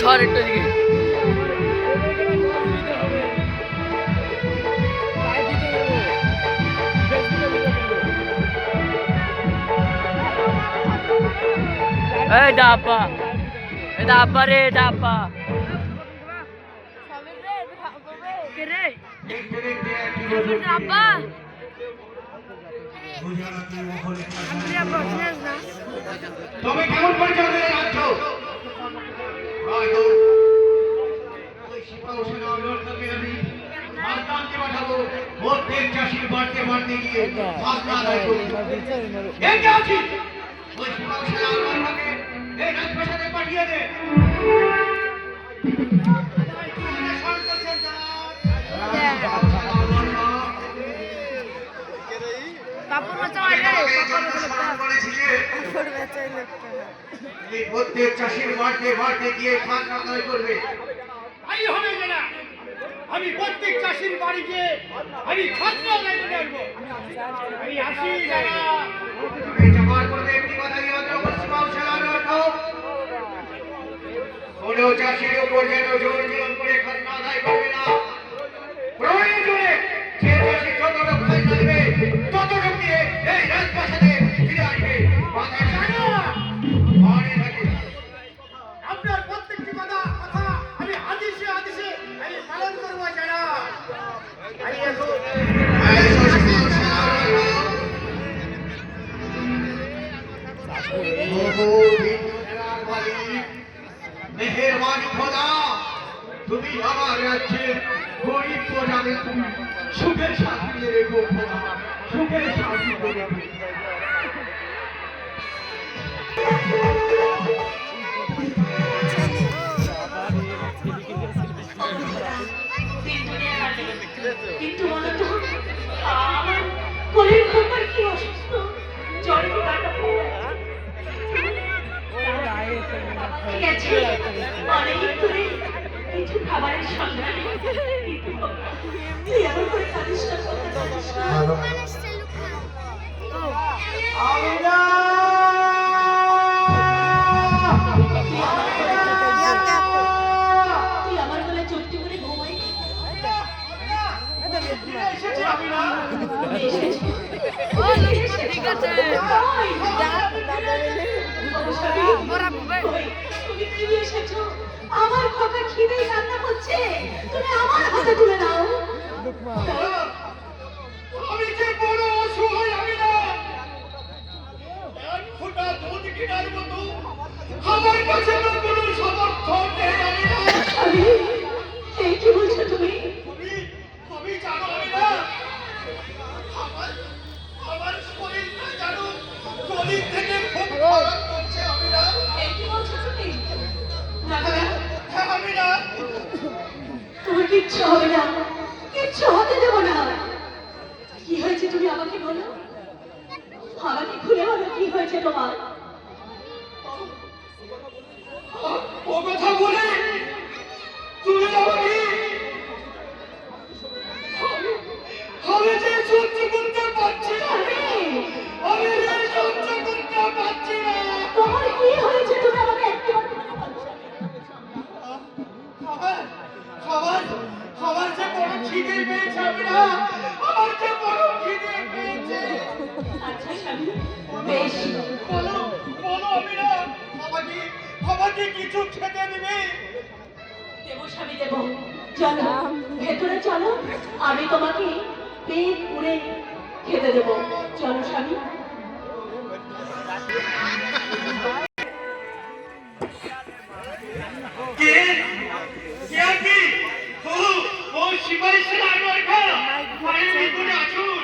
শহরের দিকে এই ডাব্বা রে ডাব্বা ডাব্বা তবে কেমন পরিচয় দিয়ে যাচ্ছ প্রত্যেক চাষির বাড়তে বাড়তে গিয়ে পাঠিয়ে দে প্রত্যেক চাষির বাড়তে বাড়তে গিয়ে খাজনা আদায় করবে। তাই হবে না, আমি প্রত্যেক চাষির বাড়ি গিয়ে আমি খাজনা আদায় করে আসবো। আমি আসি যারা জবাব করবে একটি কথাই হয়তো পশ্চিমাঞ্চলের অর্থ কোন চাষির উপর যেন জোর জুলুম করে খাজনা আদায় করবে না। প্রয়োজনে যে চাষি যতটুকু খাজনা দেবে ততটুকু দিয়ে এই রাজপ্রাসাদে ফিরে আসবে। আপনার প্রত্যেকটি কথা আমি আদেশে আমি পালন করবো যারা মেহেরবানি খোদা, তুমি আমার রাজ্যের গরিব প্রজাদের তুমি সুখের শান্তি দিয়ে রেখো খোদা, সুখের শান্তি দিয়ে রেখো। কিন্তু বলো তো আমার কোলের খবর কি অসুস্থ, জ্বরে তো কাটা পড়ে গেছে অনেক দূরে কিছু খাবারের সন্ধান, কিন্তু তুই এমন করে কাঁদিস না, তুই আমার গলায় চুপটি করে ঘুমাই। আমার খোকা খিদে কান্না করছে, তুমি আমার হাতে তুলে নাও। আমি যে বড় অসহায়, আমি না এক ফোঁটা দুধ কেনার মতো আমার কাছে তো কোনো সমর্থন নেই। আমি না এই কি বলছো তুমি? তুমি জানো আমি না আমার শরীরটা জানো শরীর থেকে খুব খারাপ করছে। আমি না এই কি বলছো তুমি? আমি না তোমার কিচ্ছু হবে না, কিচ্ছু হতে দেবো না। কি হয়েছে তুমি আমাকে বলো, আমাকে খুলে বলো কি হয়েছে তোমার। ও কথা বলে তুমি আমাকে আমি যে সহ্য করতে পারছি না, আমি যে সহ্য করতে পারছি না। তোমার কি হয়েছে তুমি আমাকে একটু আমার যে বড় খিদে পেয়েছে। আমি না আমার যে বড় খিদে পেয়েছে। আচ্ছা স্বামী, বেশ বলো আমি না আমাকে কিছু খেতে দিবে? দেবো স্বামী দেবো, চলো ভেতরে চলো, আমি তোমাকে পেট পুড়ে খেতে দেবো। চলো স্বামী। কে কে কি ও শিবাই সে আনোয়ার খা বাইরে ভিতরে আসুন।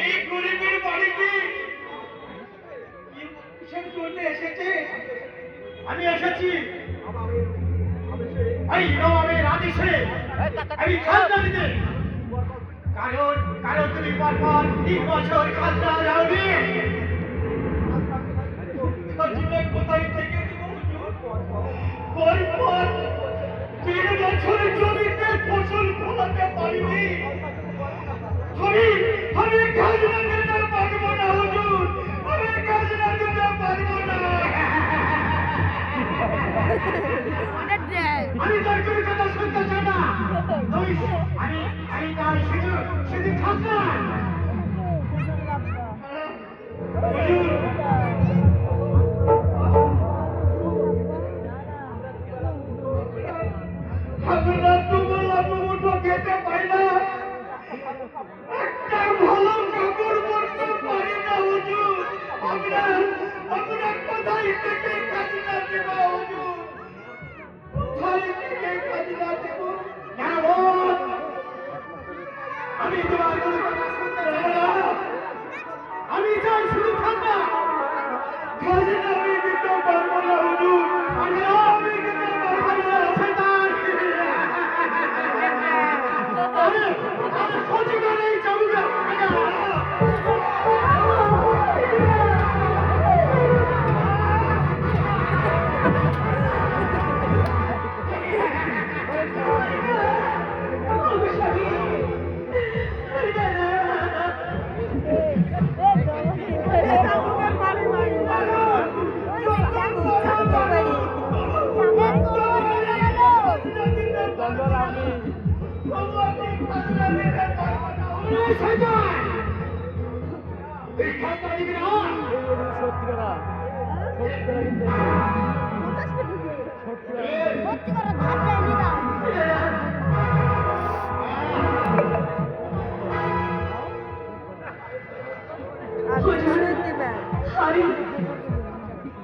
এই গরিবের বাড়িতে কিসের জন্য এসেছে? আমি এসেছি এই নবাবের আদেশে আমি খাজনা দিতে। কারণ তুমি পরপর 3 বছর খাজনা দাওনি। কোথায় থেকে দিব হুজুর? পরপর 3 বছর জমিতে ফসল ফলাতে পারিনি। আমি খাজনা দিতে পারবো না হুজুর, আমি খাজনা দিতে পারবো না। ওই শয়তান! এই খাতা দিবি না? আরে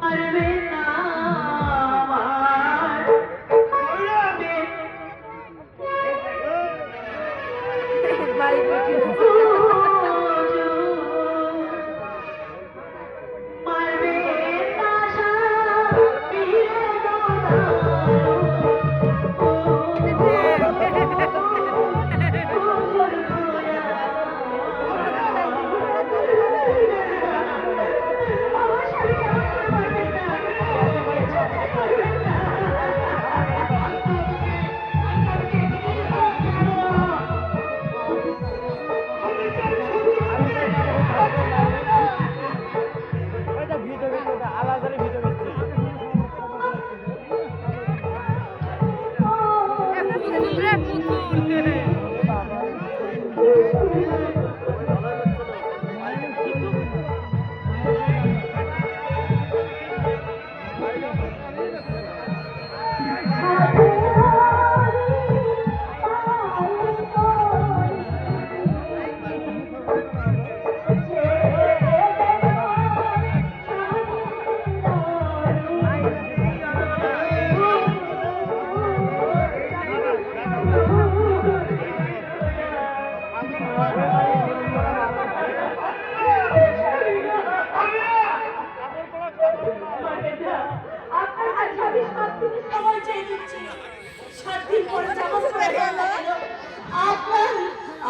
আরে না আমার মারবে তাশা পিরে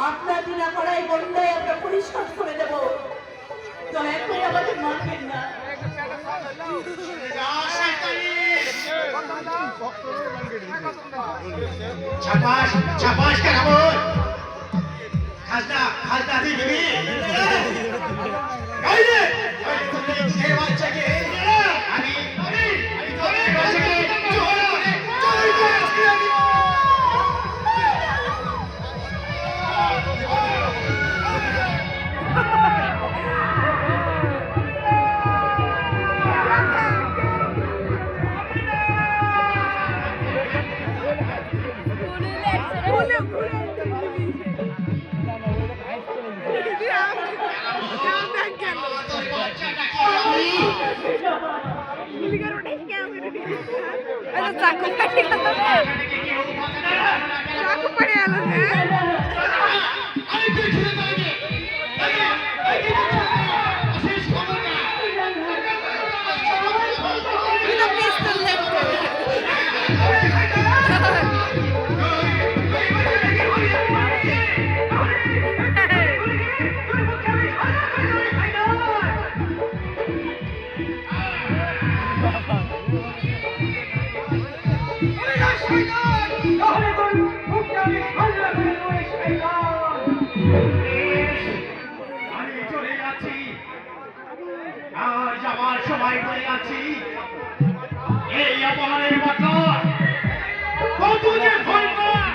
আপনার বিনা করাই বন্ধায় আমরা পরিশোধ করে দেব। দয়া করে আমাদের মারবেন না। ছাপাস ছাপাস কেন বল? খাজনা খাজনা দিবি? এই রে এই বাচ্চাকে আমি তোর বাচ্চাকে চল চল দিব। চাকু পড়ে এলো আমি চলে যাচ্ছি, আর যাবার সময় বলে যাচ্ছি, এই অপমানের বদলা কত যে ভয়ঙ্কর,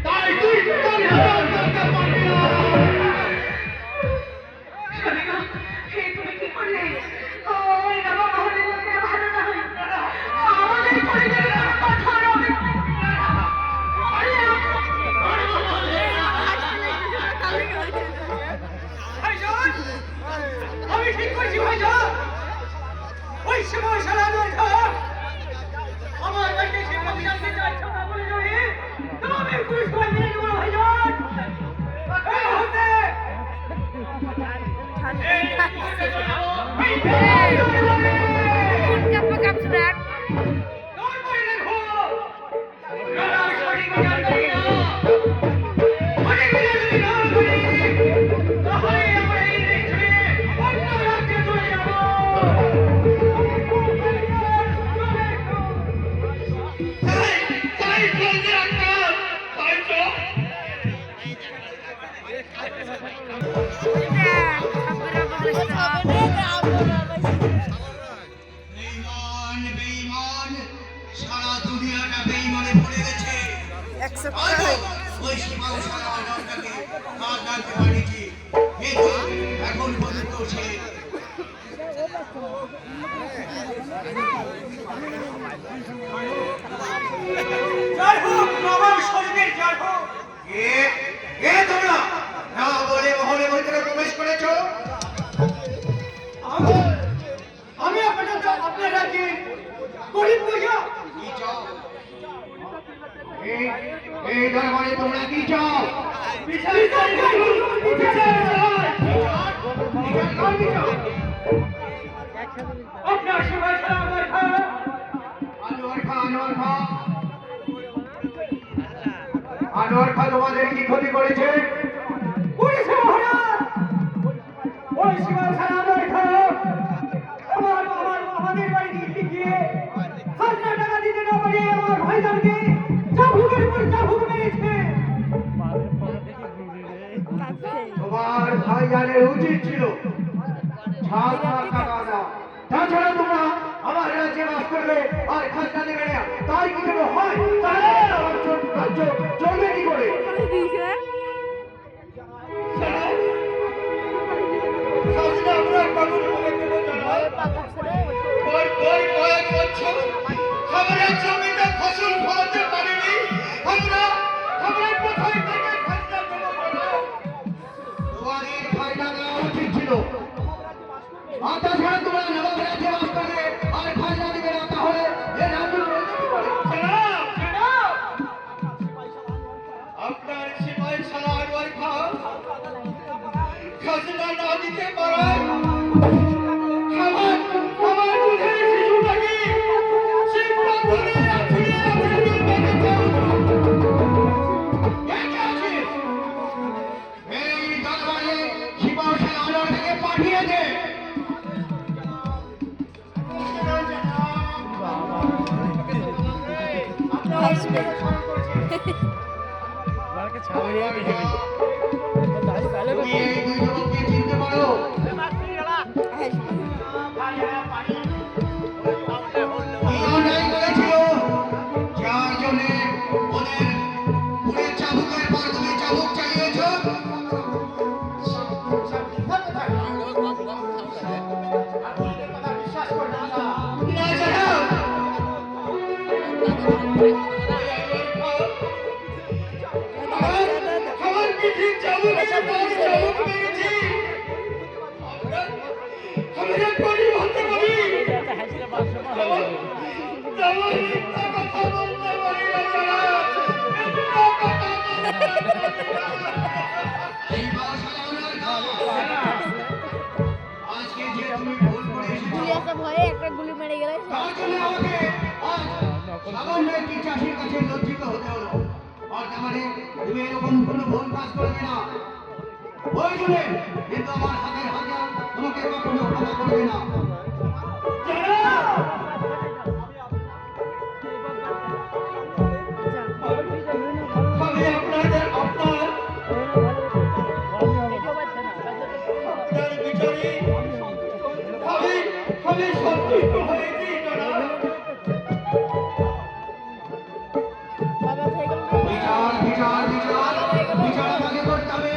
তাই তুই তোর হাত ধরতে পারবি না। তুমি কি করলে? ওই বাবা মহলের লোকেরা ভালো না হয় আমাদের পরিবারের কথা হবে। আমি ঠিক করছি ভাইজান, ওই সময় সারা আমার বাড়িতে সে অভিযান দিতে ইচ্ছা না বলে যদি তোমাকে পুলিশ করে নিয়ে যাবো ভাইজান। এই হতে সারা দুনিয়াটা বেঈমানে ভরে গেছে। ওই সীমা ভুল বোধ করছে। জয় হোক নবাব শরীফের জয় হোক। কে তোমরা না বলে মহলে ভিতরে প্রবেশ করেছো? আমি আপনার রাজ্যে গরিব প্রজা। কি চাও? এই দরবারে তোমরা কি চাও? বিচার চাই, বিচার চাই। আপনার সেবায় ছাড়া আমার খাওয়া। আনোয়ার খা তোমাদের কি ক্ষতি করেছে? করেছে মহারাজ। ওই সেবায় ছাড়া আমার খাওয়া। আমাদের বাড়ি গিয়ে খাজনা টাকা দিতে না পারে আমার ভাইজানকে চাবুকের উপর চাবুক মেরেছে। তোমার ভাইজানের উচিত ছিল ছাড় টাকা দাও। তাছাড়া তোমরা আমার রাজ্যে বাস করবে আর খাজনা দেবে না, তাই কি যেন হয়? তাহলে আমার রাজ্য চলবে কি করে? খাজনা আমরা কাগজ করে দেবো কয়েক বছর আমাদের জমিতে ফসল ফলাতে পারিনি। আমরা কোথায় থেকে খাজনা দেবো বলো? তোমাদের খাজনা দেওয়া উচিত ছিল। আর তাছাড়া তোমরা নবাব রাজ্যে বাস করবে আর খাজনা দেবে না, তাহলে এ রাজ্য চলবে কি করে? আপনার সেবায় ছাড়া আনোয়ার খান খাজনা না দিতে পারায় আমার দুধের শিশুটাকে সে প্রান্তরে রাখিয়ে এই দরবারে শিবসেন আনোয়ারকে পাঠিয়ে দে। তুমি এই দুই যুবককে চিনতে পারো? কি অন্যায় করেছিল যার জন্য ওদের পুরের চাবুকের পর তুমি চাবুক চালিয়েছ? না জানা আমার পিঠে চাবুকের পর চাবুক মেরেছি। আমরা গরিব হতে পারি, তেমন মিথ্যা কথা বলতে পারি না জানা। মিথ্যা কথা এই বাদশাহ আনোয়ার খান, আজকে যে তুমি ভুল করে এসেছো ভয়ে একটা গুলি মেরে গেলে তার জন্য আমাকে আজ সামান্য একটি চাষির কাছে লজ্জিত হতে হলো। আর তার মানে তুমি এরকম কোনো ভুল কাজ করবে না। ওই জন্য কিন্তু আমার হাতের হাজার তোমাকে কখনো ক্ষমা করবে না। আমি আপনার বিচারে আমি সন্তুষ্ট হয়েছি জনাব। বিচার বিচার বিচার বিচার আমাকে করতে হবে।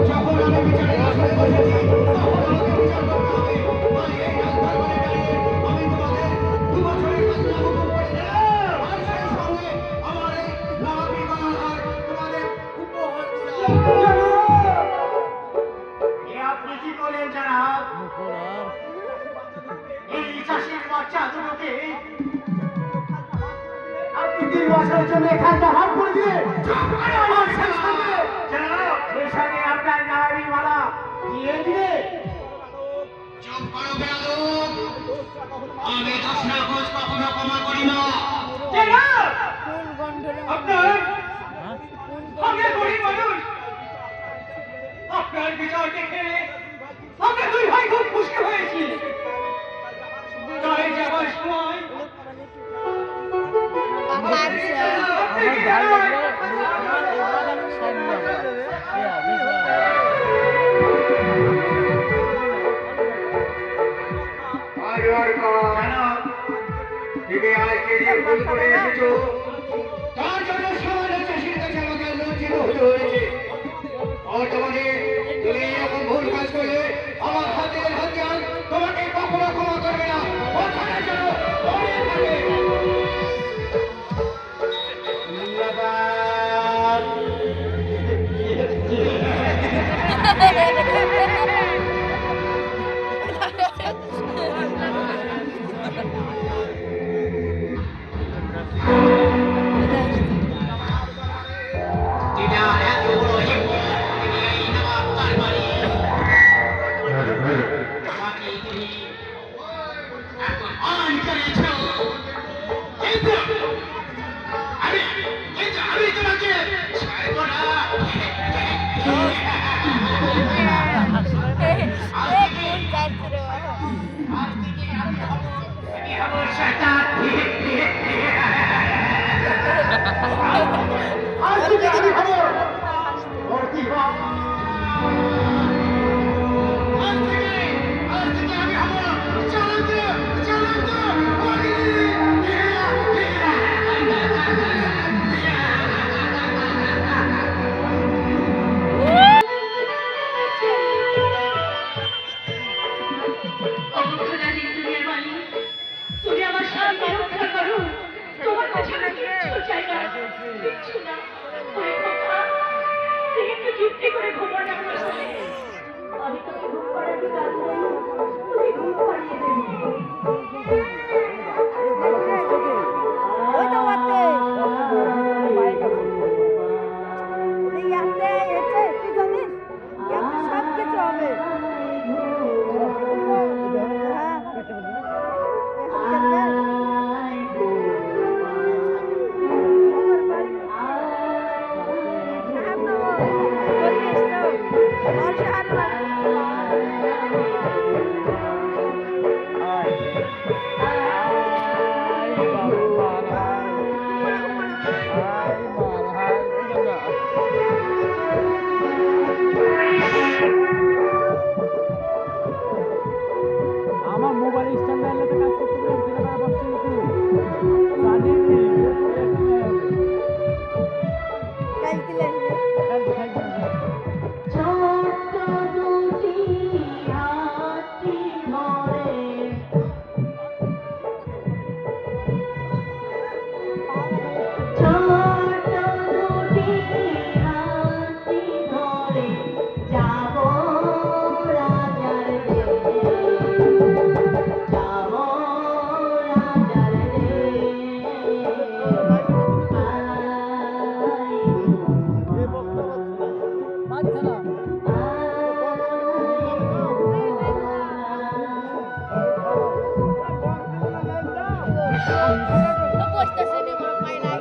যখন আমি বিচারের আসনে বসেছি তখন আমাকে বিচার করতে হবে। আর এই রাজদরবারে দাঁড়িয়ে আমি তোমাদের 2 বছরের খাজনা হুকুম করে দিলাম। আর সেই সঙ্গে আমার এই নবাবী গণনা আর তোমাদের উপহার দিলাম। আপনি কি বলেন জানাব? এই চাষির বাচ্চা দুটোকে আপনি 3 বছরের জন্য খাজনা হাত করে দিলেন। আর সেই সঙ্গে জানাব, সেই সঙ্গে আপনার নারী মালা দিয়ে দিলে। চুপ করো বেয়াদব। আমি দশরা খোঁজ কখনো ক্ষমা করি না। জানাব, কোন গন্ডরে আপনার আমি গরিব মানুষ। আপনার বিচার দেখে আমরা 2 ভাই খুব খুশি হয়েছি। তাই যাবার সময় আপনি কি জানেন? আনোয়ার খান, তুমি আজকে যে ভুল করে এসেছো তার জন্য সামান্য চাষির কাছে আমাকে লজ্জিত হতে হয়েছে। বর্তমানে তুমি এরকম ভুল কাজ করলে আমার কি করে ঘুমানো আমার ছেলে? আমি তোকে ঘুম পাড়াতে পারবো না। তুই ঘুম পাড়িয়ে দে। ওই তো ওতে ইয়াতে এসে তুই জানিস ইয়াতে সব কিছু হবে হ্যাঁ এখন কেন আমার মোবাইল স্ট্যান্ড লাইনে কাজ করতে গেলে দিনে বেলা বসছি জানি কালকে লাগবে ছোট্ট দুটি হাতি ধরে ছোট্ট দুটি হাতি ধরে যাব রাজার দেশে, যাব রাজার তো বসতেছে নি বড় পাই নাই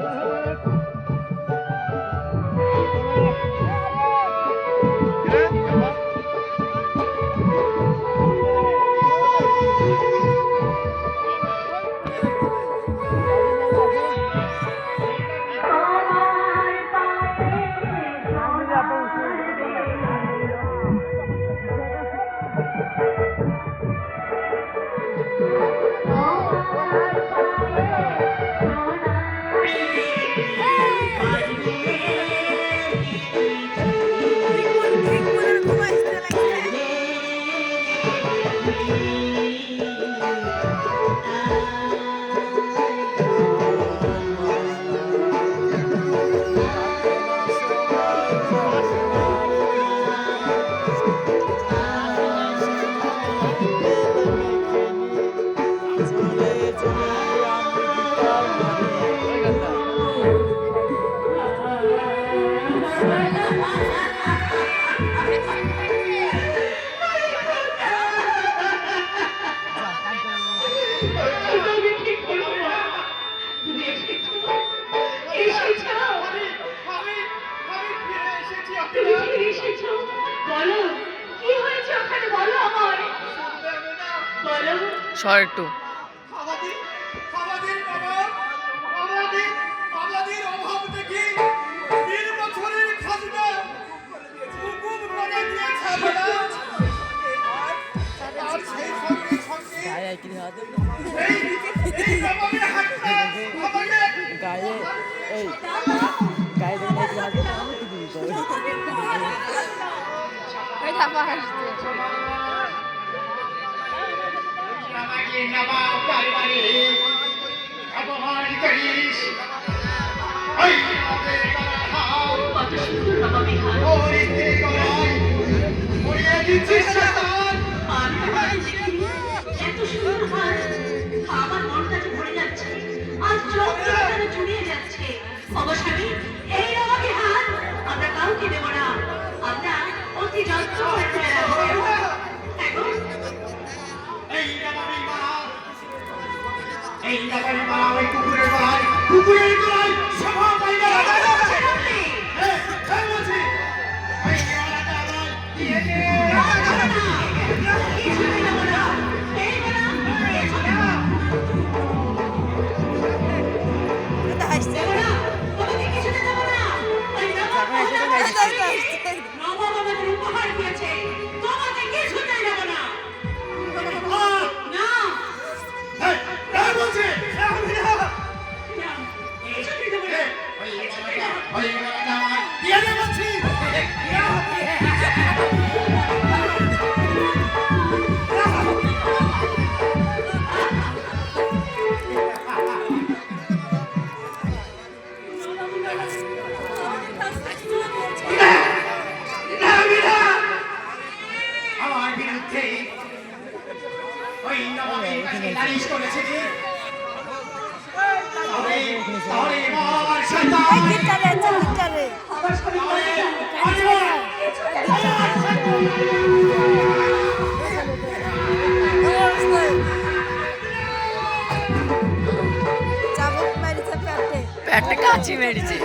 তুমি ঠিক করো না। তুমি এসেছো, এসেছো। আমি ফিরে এসেছি তুমি ফিরে এসেছো। বলো কি হয়েছে ওখানে, বলো আমায়, বলো। শর্ট টু আমাদের অভাব দেখি 3 বছরের খাজনা হুকুম করে দিয়েছে বলা। আর সেই সঙ্গে সঙ্গে এই নবাবের হাতটা আমাকে গায়ে এই গায়ে দেখে হাতে আমি কি দিই এটা পাহাড়তে আমাকে নবাব দরবারে অপমান করিস। ওই নবাবের গলার কত সুন্দর নবাবী হাত। ওর স্ত্রী গলায় পরিয়ে দিচ্ছিস শয়তান। আমি তো হাত দেখিনি, এত সুন্দর হাত। আমার মনটা যে ভরে যাচ্ছে, আজ যন্ত্রণা যেন জুড়িয়ে যাচ্ছে। অবসাদী, এই নবাবী হাত আমরা কাউকে দেব না। আমরা অতি যত্ন করে ধরে রাখবো। এখন এই নবাবের মারা ওই কুকুরের গলায় সভা পাইবে। বলছি এই নেওয়ালাটা আমার দিয়ে দে। কিছুই দেব না। এই বেলা কিছু দেব না। এটা হাসছে দেব না, তোমাকে কিছুতে দেব না। ওই নবাব নবাব আমাদের উপহার দিয়েছে, তোমাকে কিছুতে দেব না। না, বলছে না, কিছুতে আজকে নালিশ করেছিলি তাহলে এবার শয়তান গিটারে গিটারে আমার স্বামী চাবুক মেরেছে পেটে পেটে কাচি মেরেছে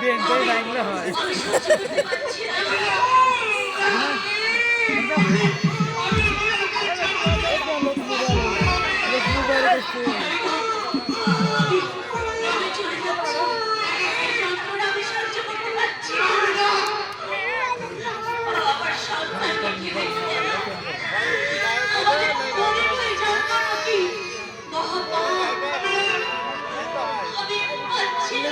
বেঞ্চের বাইকলে হয় আমি সহ্য করতে পারছি না আমি চলে যাচ্ছি যন্ত্রণা আমি সহ্য করতে পারছি না আমার সন্তানকে কি দেখবো আমাদের পরিচয় যন্ত্রণা কি মহাপাপ আমি পাচ্ছি না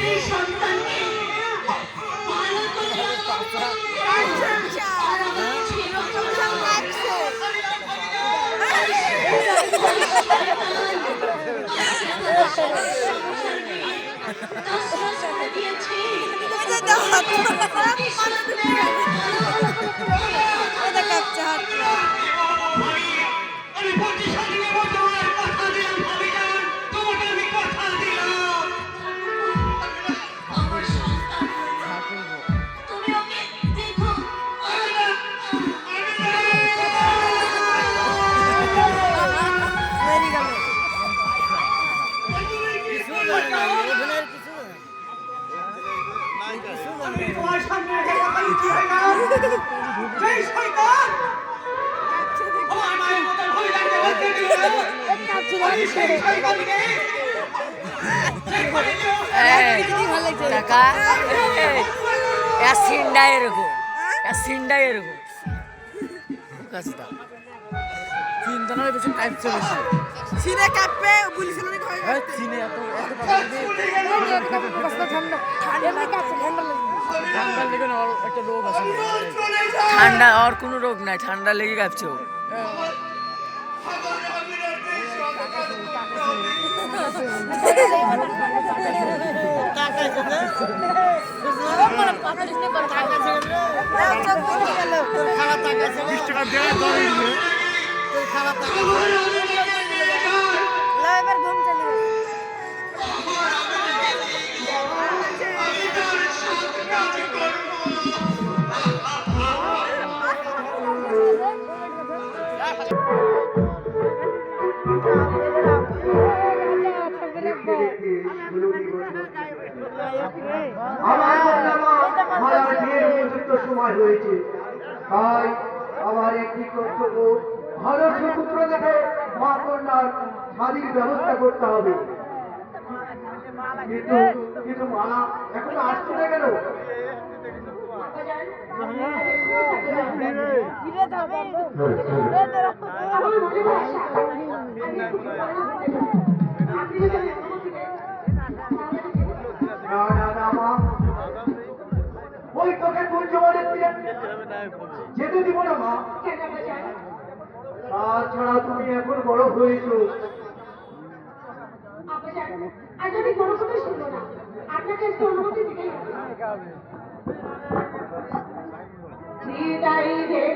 এই সন্তানকে ভালো করে আর আমার ছিল দশ করে দিয়েছি আমি প্রতিশোধ নেব তোমার কথা দিলাম ভাবিজান তোমাকে আমি কথা দিলাম আমার সন্তান তুমি ওকে দেখো মেরে গেল আমি তোমার সামনে রেখে কথা দিচ্ছি শয়তান সেই শয়তান আমার মায়ের মতো ভাবিজানকে বলতে দিল না ওই সেই শয়তানকে টাকা সিন্ডা এরকম সিন্ডা এরকম কাজটা চিন্তা নয় বেশি টাইপ চলেছে সিনে কাঁপবে পুলিশের লোক হয় চিনে এত ঠান্ডা এমনি কাঁপছে ঠান্ডা লাগে ঠান্ডা লেগে না একটা রোগ আছে ঠান্ডা আর কোনো রোগ নাই ঠান্ডা লেগে কাঁপছে ও। এবার ঘুম চলে গেল আমার মালার বিয়ের উপযুক্ত সময় হয়েছে তাই আমার একটি কর্তব্য ভালো সুপুত্র দেখে মা কন্যার শাদীর ব্যবস্থা করতে হবে কিন্তু কিন্তু মালা এখন আসছে না কেন না না না মা ওই তোকে তুই জমা যেতে দিব না মা তাছাড়া তুমি এখন বড় হয়েছো আজ আমি কোনো কথা শুনবো না আপনাকে আজকে অনুমতি দিতেই হবে বিদায়ীদের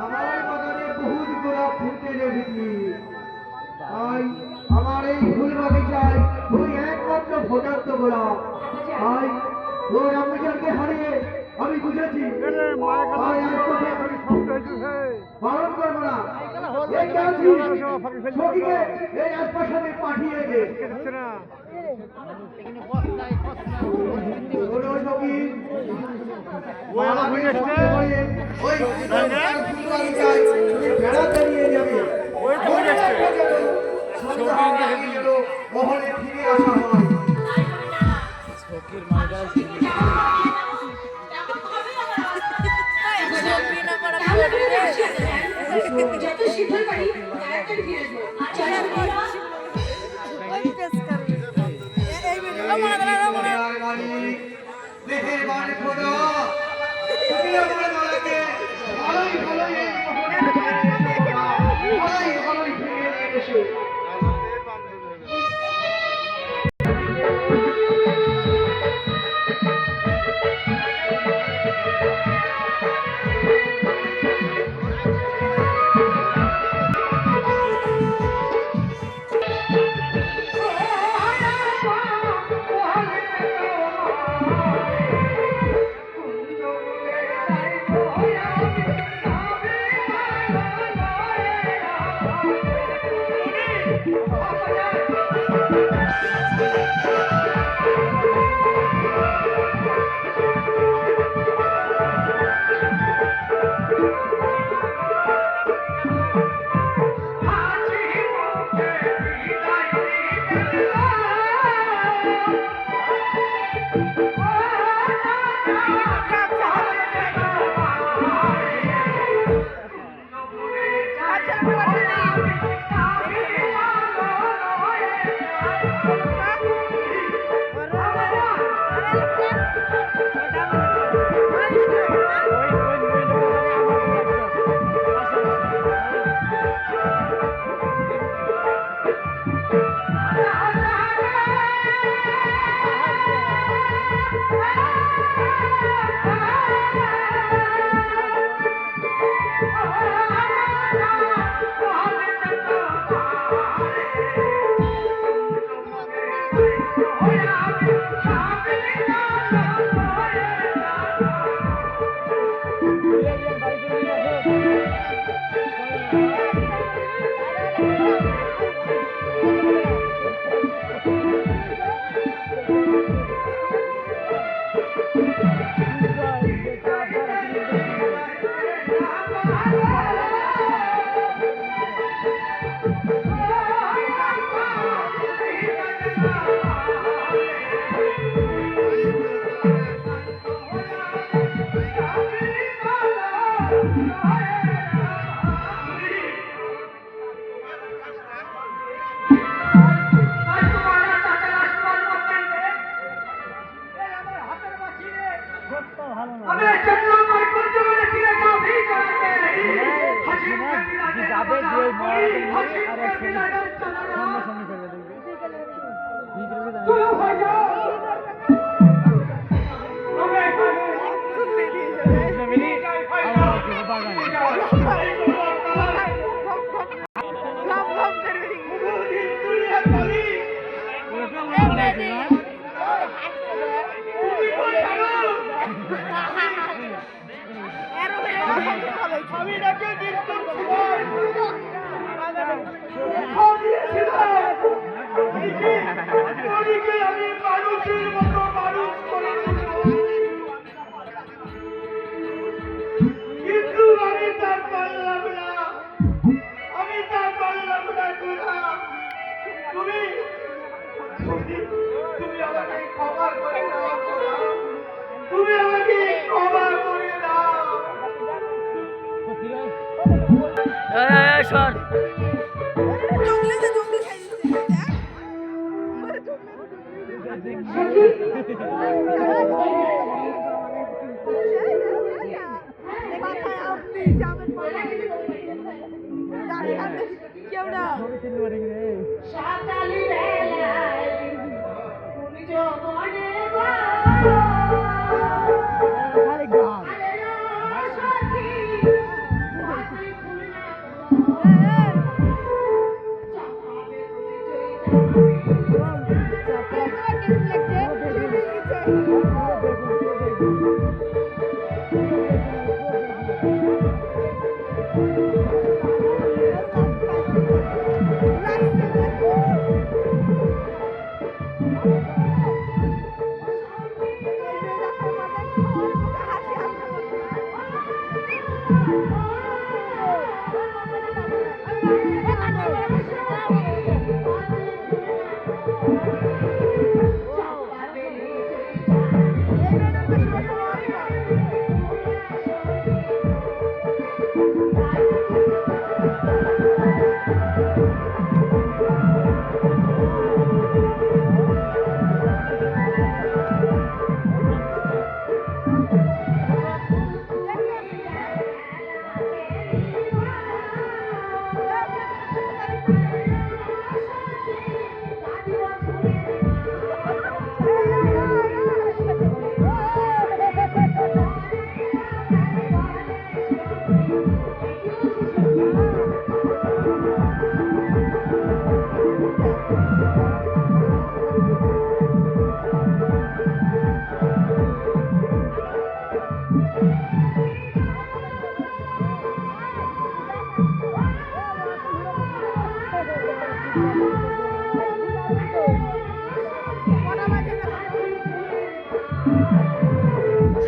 আমার বাগানে বহুত গোলাপ ফুটে লেগেছি, তাই আমার এই ফুল বাগিচায় ওই একমাত্র ফোটার তো গোলাপ। তাই ওই রামবিচারকে হারিয়ে আমি বুঝেছি তাই আজ তোকে পালন করবো না। এই কাজই সখীকে এই রাজপ্রাসাদে পাঠিয়ে দে। শোনো সখী, আমাকে সঙ্গে করে ওই ফুল বাগিচায় বেড়াতে নিয়ে যাবে। মহলে ফিরে আসা হয়। যত শীঘ্র পারি তাড়াতাড়ি ফিরে যাবো। খোদার মালিক, মেহেরবান খোদা, তুমি আমার মালাকে ভালোই ভালোই এই মহলে ভালোই ফিরিয়ে নিয়ে এসো। স্বামীটাকে মৃত্যুর সময় খাওয়িয়েছিলাম। মনিকে আমি মানুষের মতো মানুষ করে কিন্তু আমি তা পারলাম না, আমি তা পারলাম না গুনা। তুমি তুমি আমাকে ক্ষমা করে দাও গুনা, তুমি আমাকে ক্ষমা করে দাও। সর কেউ না সকালে বেলায় তুমি যৌবনে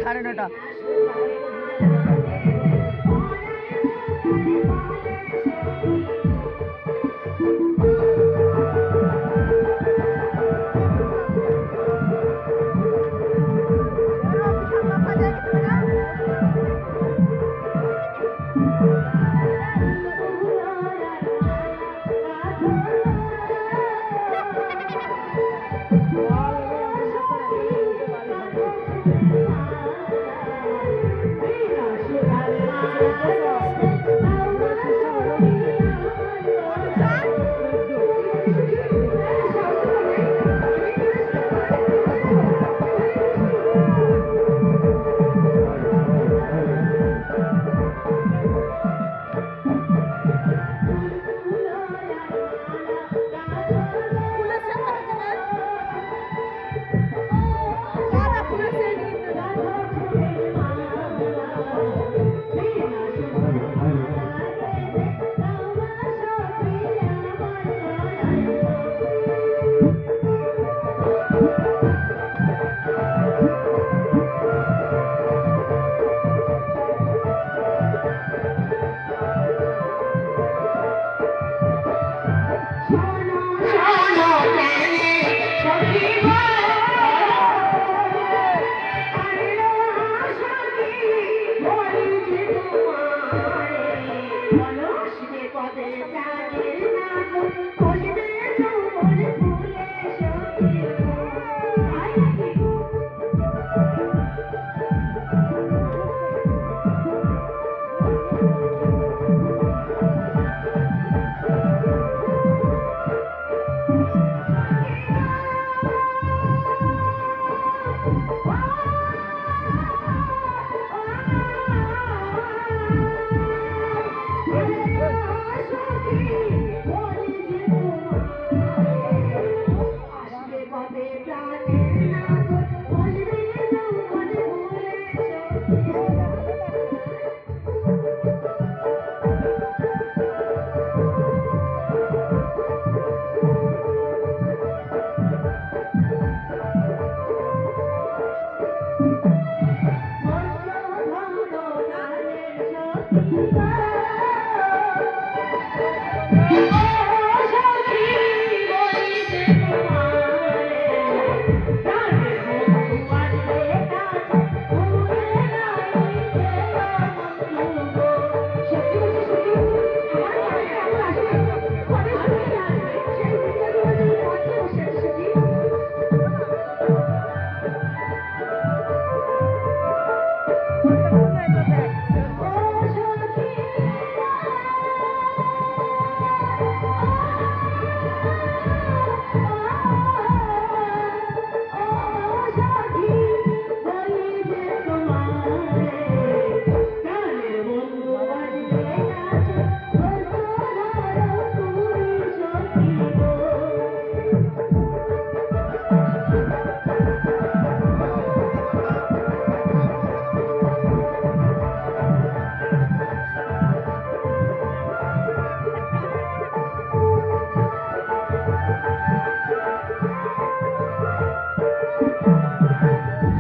সাড়ে নটা।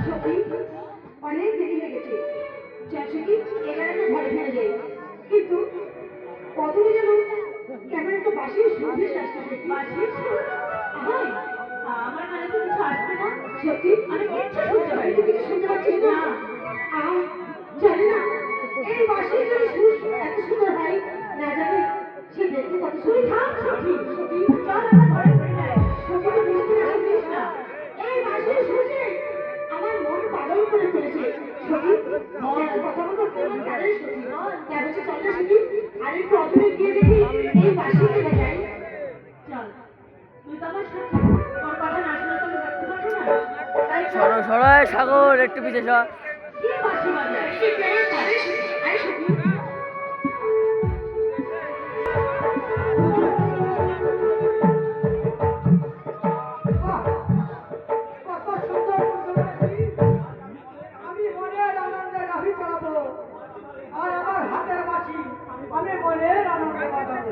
সত্যি অনেক দেরি হয়ে গেছে। চল সত্যি এখানে তো ঘরে ফিরে যাই। কিন্তু কতদিন যেন কেমন একটা বাঁশির সুর ভেসে আসতেছে। বাঁশির সুর? আহাই, আমার কানে তো কিছু আসছে না। সত্যি আমি কিচ্ছু শুনতে পাই না। কিছু শুনতে পাচ্ছিস না? জানি না এই বাঁশির যদি সুর এত সুন্দর হয়, না জানি সে দেখতে কত সুন্দর। থাম সত্যি সত্যি, চল আমরা ঘরে ফিরে যাই। সত্যি তো বুঝতে না শুনিস না, এই বাঁশির সুর যে আমার মন পাগল করে তুলেছে। সত্যি মন কথা বলতে কেমন জানিস সত্যি? কেমন চল না সত্যি, আর একটু অদূরে গিয়ে দেখি এই বাঁশি কেটে যায়। চল, তুই তো আমার সাথে, তোর কথা না শুনে তো আমি থাকতে পারবো না। তাই চল। সরো সরো এই সাগর, একটু পিছিয়ে সর। কি বাঁশি বাজায়? কি প্রেম করে সত্যি? আরে সত্যি কত সুন্দর বাঁশি। আমি মনের আনন্দে গাভী চড়াবো, আর আমার হাতের বাঁশি আমি মনের আনন্দে বাজাবো।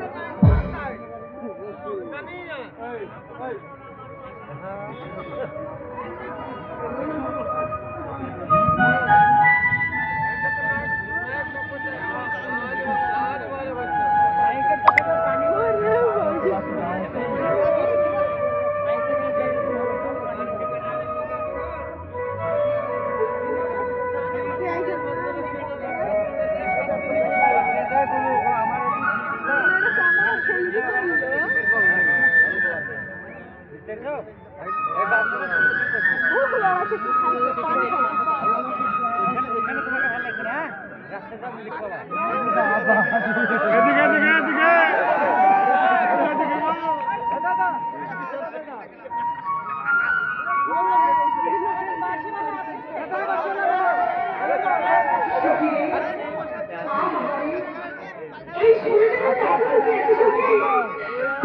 এই সুরে যে কত আনন্দ পেয়েছি সত্যি।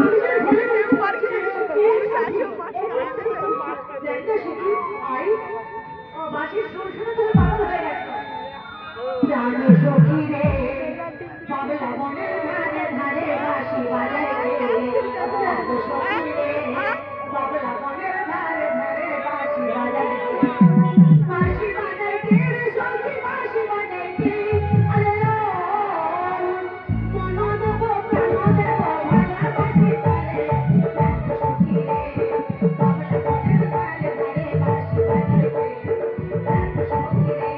আমি যেন ঘরে বসে পারছি না সত্যি। দেখতে সত্যি আই বাঁশির সুর শুনে তুমি পাগল হয়ে গেছো। জানো সখী রে, বাবলা বনের ধারে ধারে বাঁশি বাজায় রে। জানো সখী রে, বাবলা বনের ধারে ধারে বাঁশি বাজায় রে। বাঁশি বাজায় কে রে সখী, বাঁশি বাজায় কে? আরে ও মন দেব প্রাণ দেব ভাঙা বাঁশি তারে। জানো সখী রে, বাবলা বনের ধারে ধারে বাঁশি বাজায় রে। জানো সখী রে,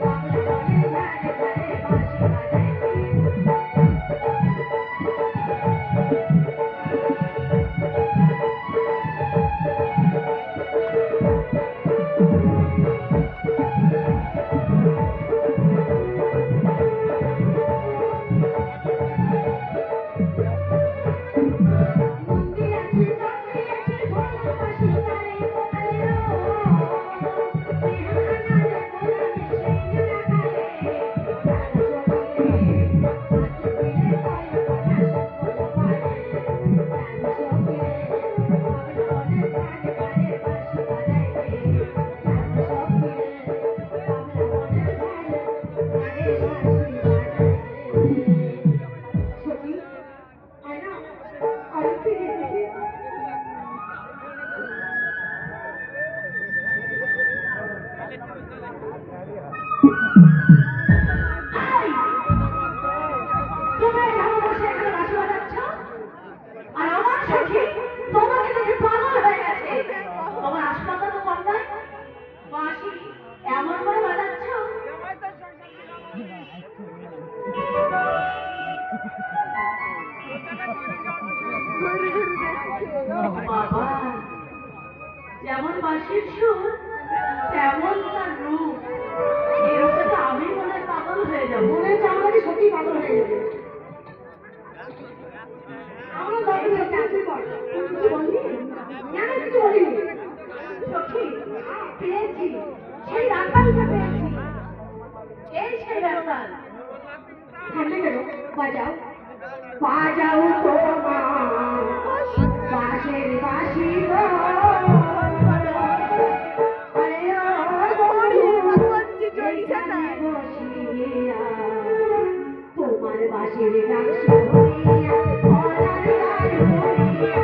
বাবলা বনের ধারে ধারে বাঁশি বাজায় রে। মন্দির আছে চন্দ্রে আছে ভোলা বাঁশি তারে। আরে ও মেহমানা রে গোলামে সেই রাখালে। জানো সখী রে, আজ ফিরে পায় কথা সকল পারে। জানো সখী রে, বাবলা বনের ধারে ধারে বাঁশি বাজায় রে। জানো সখী রে, বাবলা বনের ধারে ধারে বাঁশি বাজায় রে। সখী আয় না, আরেকটু এগিয়ে দেখি। আই! তুমি এখানে বসে এখানে বাঁশি বাজাচ্ছ? আর আমার সখী তোমাকে দেখে পাগল হয়ে গেছে। তোমার আসপাতা তো কম নয়, বাঁশি এমন করে বাজাচ্ছ। বাবা, যেমন বাঁশির সুর তেমন তার রূপ। এই রূপে তো আমি মনে হয় পাগল হয়ে যাবো। মনে হচ্ছে আমাকে সত্যি পাগল হয়ে যাবে। আমার দরকার নেই, চাকরি কর। তুই কিছু বললি? না না, কিছু বলিনি। সত্যি পেয়েছি, সেই রাখালকে পেয়েছি। এই সেই রাখাল। থামলে কেন? বাজাও বাজাও তোমার বাঁশের বাঁশি গো। আরে ও এইখানে বসিয়া তোমার বাঁশির ডাক শুনিয়া পরাণ গায় ভরিয়া।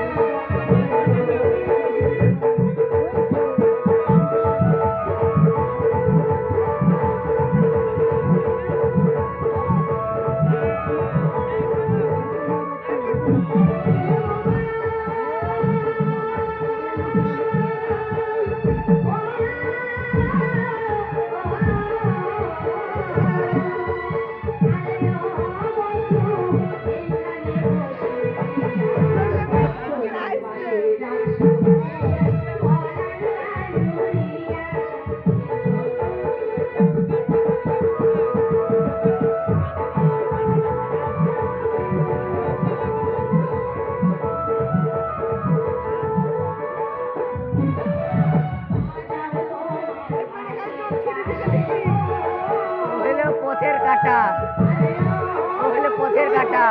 কাটা, ও হলো পথের কাটা।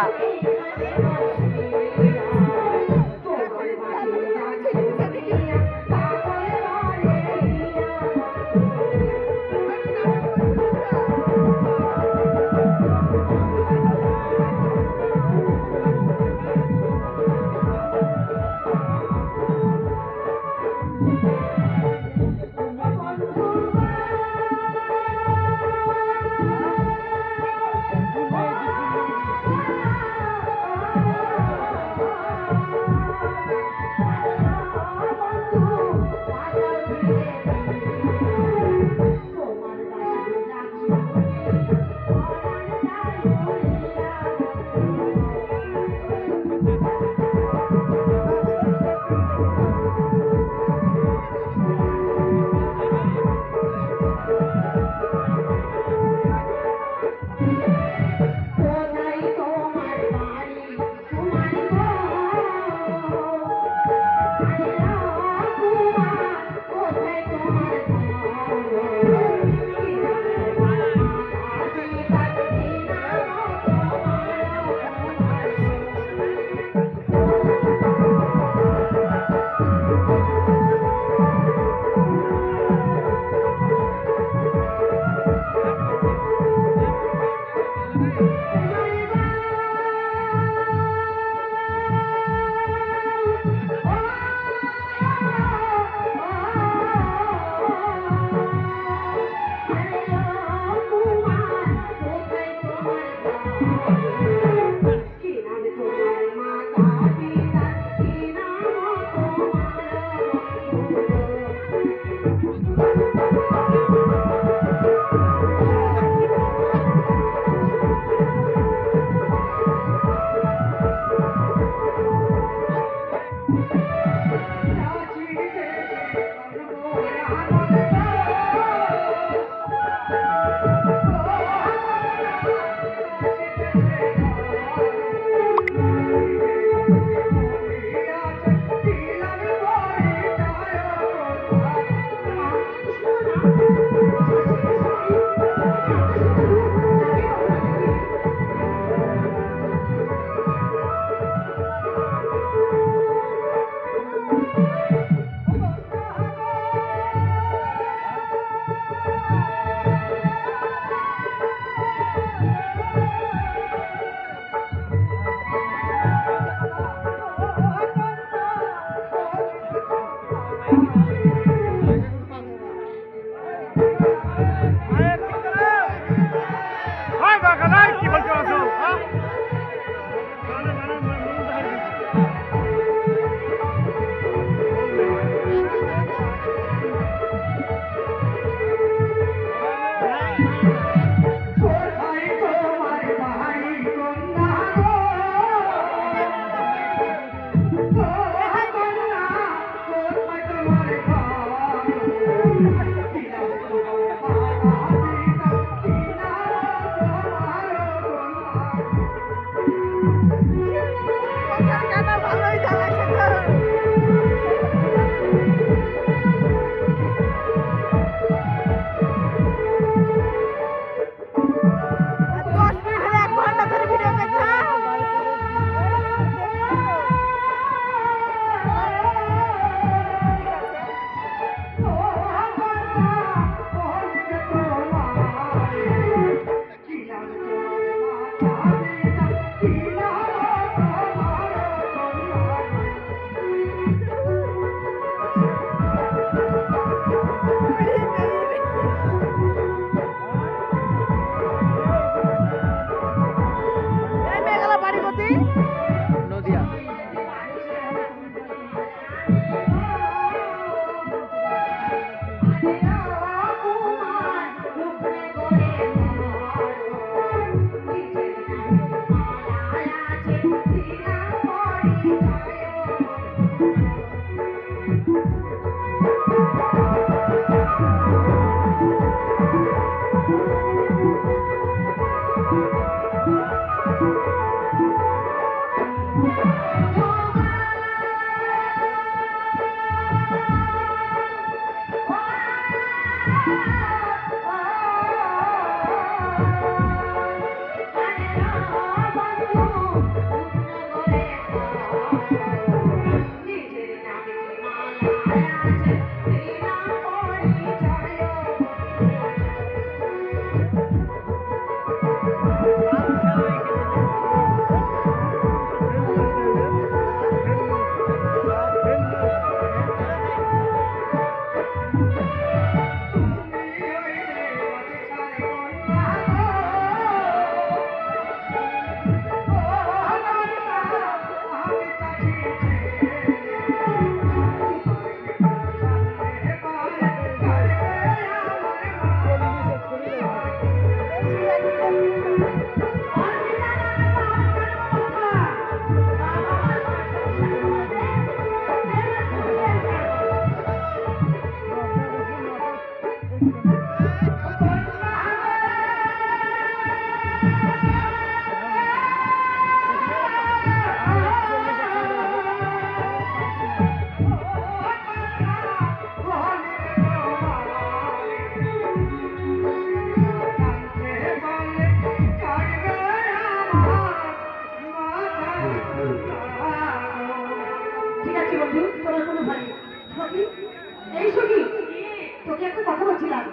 বলছিলাম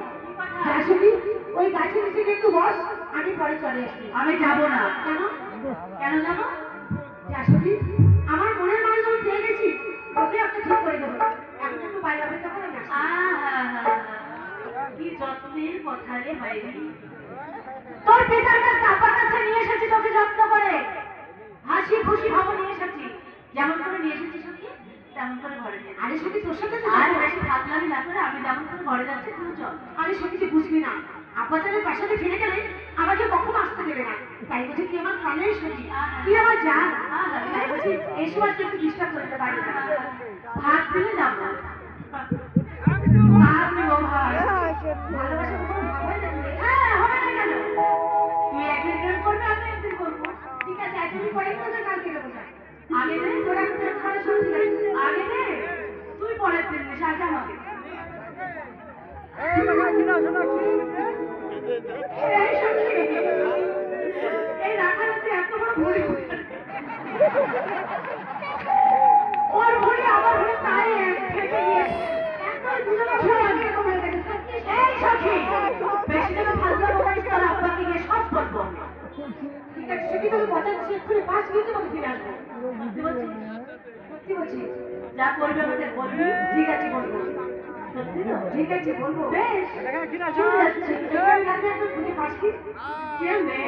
আসলে ওই গাছের নিচে একটু বস, আমি পরে চলে আসছি। আমি যাব না। কেন? কেন যাবো? আসলে আমার মনের মানুষ আমি পেয়ে গেছি, তোকে একটা ঠিক করে দেবো। এখন একটু বাইরে অপেক্ষা করে না। কি যত্নের কথা রে বাইরে। তোর পিতার কাছে আব্বার কাছে নিয়ে এসেছি তোকে যত্ন করে, হাসি খুশি ভাবো নিয়ে এসেছি, যেমন করে নিয়ে এসেছি সত্যি তেমন করে ঘরে নিয়ে। আরে সত্যি তোর সাথে তো আর যাবো। বেশি ফাতলামি না করে আমি যেমন করে ঘরে যাচ্ছি তুই চল। আরে সত্যি তুই বুঝবি না, আব্বা চালের বাসাতে ফিরে গেলে আমাকে কখনো আসতে দেবে না। তাই বলছি তুই আমার প্রাণের সত্যি, তুই আমার জান। তাই বলছি এই সময় তুই একটু ডিস্টার্ব করতে পারি না। ভাত দিলে যাবো। ভাত নেবো ভাই। ভালোবাসা তো কোনো ভাব হয় না রে। হ্যাঁ হবে না কেন? তুই একদিন প্রেম করবি আমি একদিন করবো। ঠিক আছে আজ তুমি পরে তো কালকে দেবো না। আগে দে তোর এখন তোর খাওয়া শুরু ঠিক আছে। আগে দে তুই পরের দিন নিস আগে আমাকে। এই সত্যি এই রাখাতে এত বড় ভুড়ি ওর ভুড়ি আমার ভুড়ি তাই এক থেকে গিয়ে এত দুজনে সঙ্গে কমে গেছে। সত্যি এই সখী বেশি দিন ফাজলা বকাইস তোর আব্বাকে গিয়ে সব বলবো। ঠিক আছে সত্যি তোকে কথা দিচ্ছি এক্ষুনি 5 মিনিটের মধ্যে ফিরে আসবো। বুঝতে পারছিস? সত্যি বলছি। যা করবি আমাকে বলবি। ঠিক আছে বলবো। সত্যি তো? ঠিক আছে বলবো। বেশ চলে যাচ্ছে এখানে রাখলে একটু ভুড়ি পাশি কেউ নেই,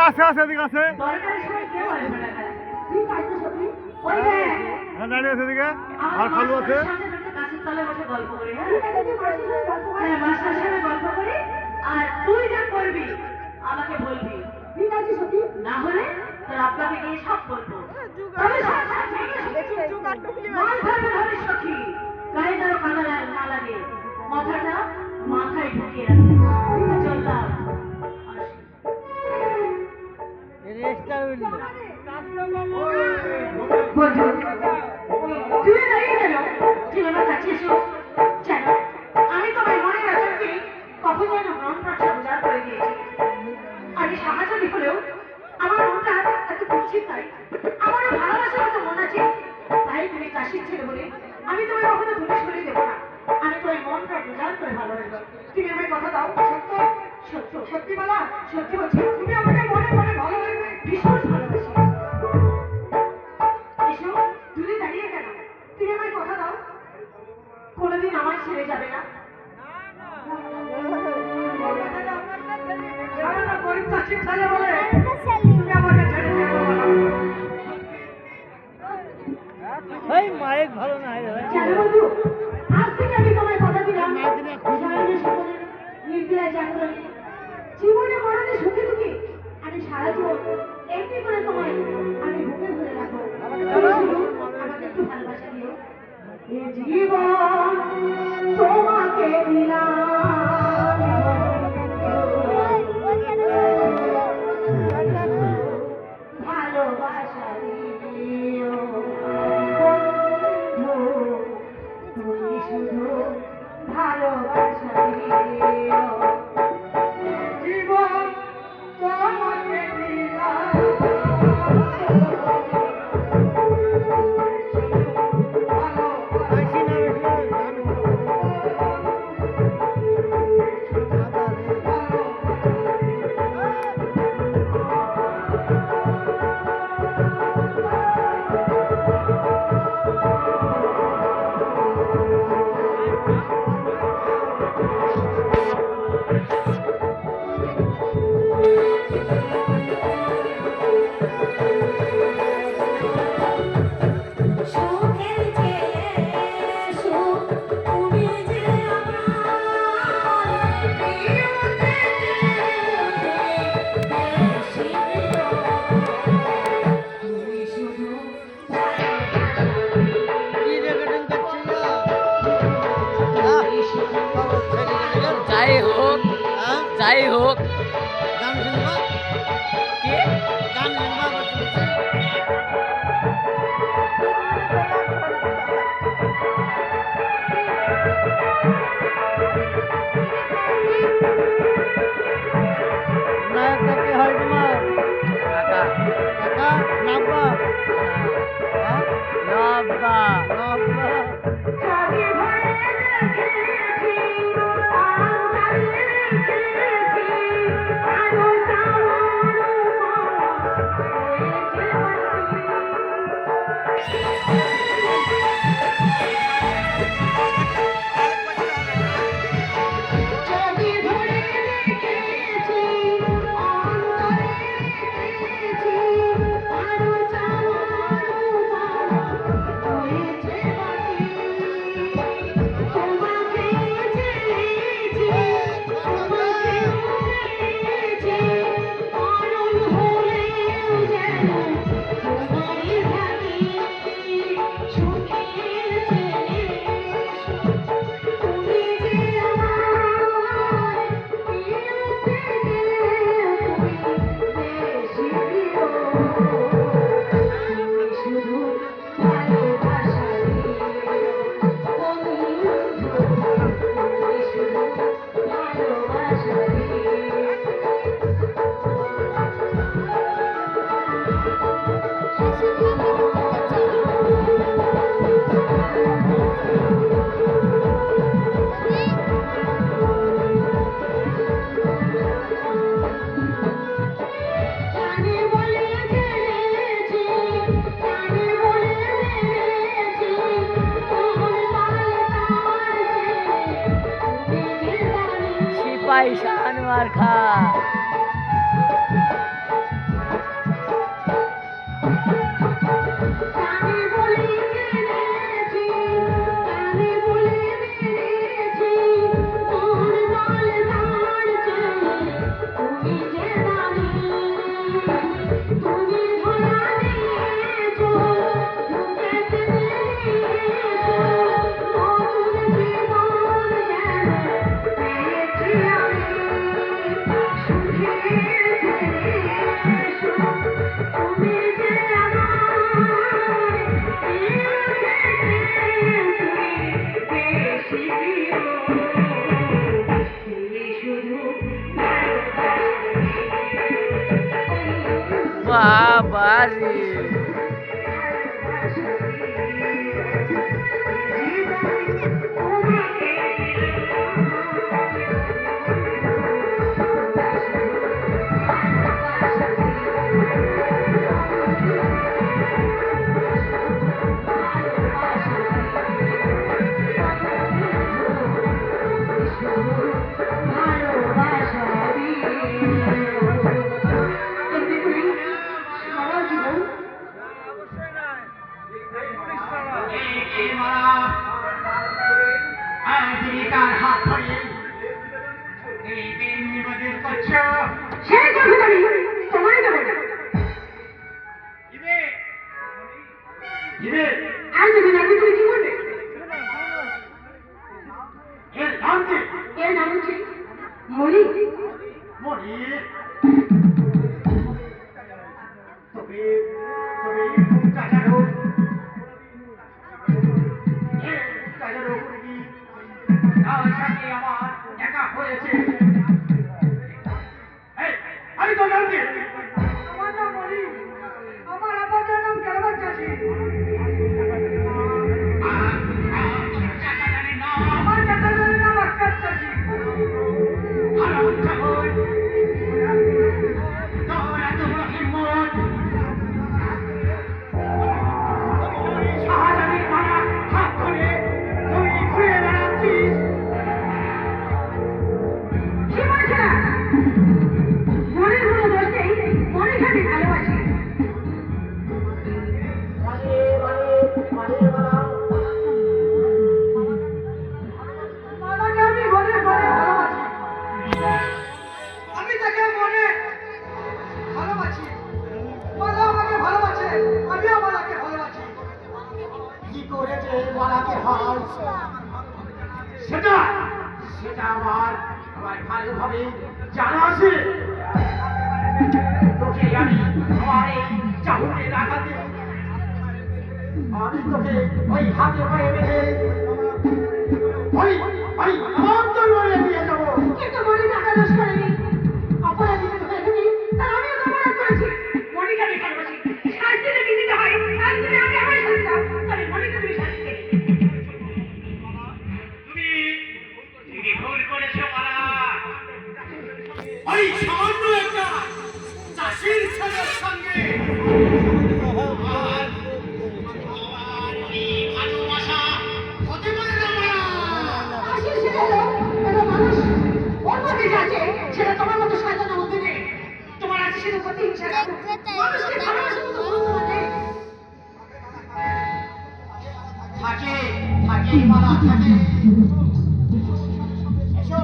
আছে আছে এদিকে আছে দরকারের সময় কেউ আসবে না কাছে। ঠিক আছে সত্যি ওই দেখ হ্যাঁ দাঁড়িয়ে আছে এদিকে আমার আর খালু আছে সামনে একটা গাছের তলায় বসে গল্প করি। হ্যাঁ ঠিক আছে তুই পাশি গল্প কর। হ্যাঁ মাস্টার সাথে গল্প করি আর তুই যা করবি আমাকে বলবি, ঠিক আছে সত্যি না হলে তোর আব্বাকে গিয়ে সব বলবো। তবে সাবধানে, মাছ ধরবে ধরে সখী, গায়ে যেন কাদা না লাগে, মাথাটা মাথায় ঢুকিয়ে রাখবি। চললাম বন্ধু তুমি দাঁড়িয়ে গেল, তুমি আমার কাছে এসো। জানো আমি তোমার মনের আচরণকে কখন যেন মন প্রাণটা উজাড় করে দিয়েছি। আমি সাহায্য হলেও আমার মনটা এত কুচ্ছিত নয়, আমারও ভালোবাসার মতো মন আছে। তাই তুমি কাশির ছেলে বলে আমি তোমায় কখনো দূরে সরে দেবো না। আমি তোমার মনটা উজাড় করে ভালোবাসবো। তুমি আমায় কথা দাও। সত্য সত্য সত্যি বলা সত্যি বলছি, তুমি আমাকে মনে মনে ভালোবাসবে, ভীষণ ভালোবাসি। এসো দূরে দাঁড়িয়ে কেন, তুমি আমায় কথা দাও কোনোদিন আমার ছেড়ে যাবে না। সারাটা গরিব চাষির ছেলে বলে তুমি আমাকে ছেড়ে যেতে পারো না। জানো বন্ধু, আজ থেকে আমি তোমায় কথা দিলাম সারাদিন সকলের নির্দিলায় জাগরণে জীবনে মরণে সুখে দুঃখে আমি সারা জীবন এমনি করে তোমায় আমি বুকে ধরে রাখবো। তুমি শুধু আমাকে একটু ভালোবাসা দিও। এ জীবন তোমাকে দিলাম, ভালোবাসা দিও বন্ধু, তুমি শুধু ভালোবাসা দিও। জীবন তোমাকে দিলাম, সুখের চেয়ে সুখ তুমি যে আমার প্রিয়তে বেশি প্রিয়। তুমি শুধু যাই হোক যাই হোক কি জানি ভয়ে দেখেছি পাইসান মার্কা। কানে বলে জেনেছি, কানে বলে মেরেছি, তোর বল তার চেয়ে তুমি যে দামি, তুমি ধরা দিয়েছো, বুকেতে দিয়েছো, নতুন জীবন যেন পেয়েছি আমি, সুখের ছেলে এসো, তুমি যে আমার বেশি প্রিয়, তুমি শুধু বাবা রে, এই মালা তুমি কার হাত ধরে এই প্রেম নিবেদন করছো? সেই কথা আমি তোমায় দেবো না। দিবে দিবে আর যদি না দিই তুমি কি করবে? এর নাম কি? এর নাম হচ্ছে মলি। মনি তুমি তুমি মুখটা জানো, এই মুখটা জানো কি তার সাথে আমার দেখা হয়েছে? এই আমি তো জানি আমার নাম মলি, আমার আব্বার নাম কালাবাজ চাচি, চাচা জানি না আমার চাচার নাম আক্কার চাচি। হারাম চাকর তোর এত বড় হিম্মত শাহজাহানের মারা হাত ধরে তুই ঘুরে বেড়াচ্ছিস? কি বলছে না? মনের কোনো দোষ নেই, মনে খালি ভালোবাসি। মালাকে আমি মনে মনে ভালোবাসি, আমি তাকে মনে ভালোবাসি, মালা আমাকে ভালোবাসে, আমিও মালাকে ভালোবাসি। কি করেছে মালাকে হার সেটা সেটা আমার আমার ভালোভাবে জানা আছে। তোকে আমি আমার এই চাহুরে লাগাতে আমি তোকে ওই হাতে পায়ে বেঁধে ওই ওই আমার দরবারে নিয়ে যাবো। কিন্তু মনে টাকা দোষ করেনি, অপরাধীকে ধরেনি, তার আমিও তো অপরাধ করেছি। মনিকে আমি ভালোবাসি, শাস্তি যদি দিতে হয় তাহলে তুমি আমাকে আমার শাস্তি দাও, তবে মনিকে তুমি শাস্তি দেবে। তুমি তুমি ভুল করেছো মালা। ওই সামান্য একটা চাষির ছেলের সঙ্গে আর এই ভালোবাসা হতে পারে না মালা। আসলে সেটা হলো, একটা মানুষ ওর মধ্যে যা আছে সেটা তোমার মতো শয়তানের মধ্যে নেই। তোমার আছে শুধু প্রতিহিংসা, মানুষকে ভালোবাসার মতো গুরুত্ব নেই। থাকে থাকে মালা থাকে। এসো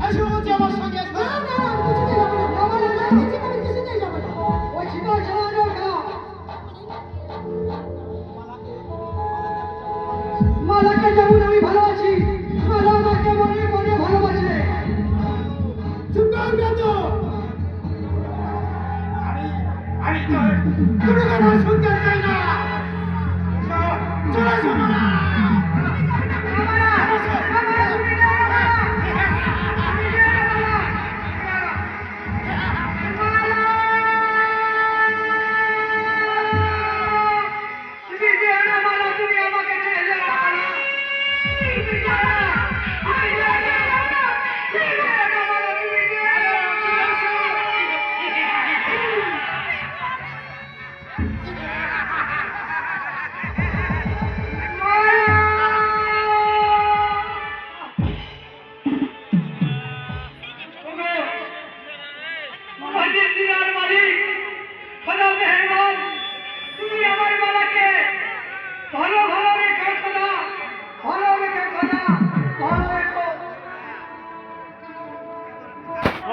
এসো বলছি আমার সঙ্গে এসো। না, না, আমি কিছুতে যাবো না। বাবা না, না, বলছি আমি কিছুতেই যাবো না। ওই ছিল সমাজের খারাপ। মালাকে যেমন আমি ভালোবাসি, মালা আমাকে মনে মনে ভালোবাসে। চুপ কর বেয়াদব। আমি তোর কোনো কথা শুনতে চাই না। এসো, চলে এসো মালা। বাবা, বাবা,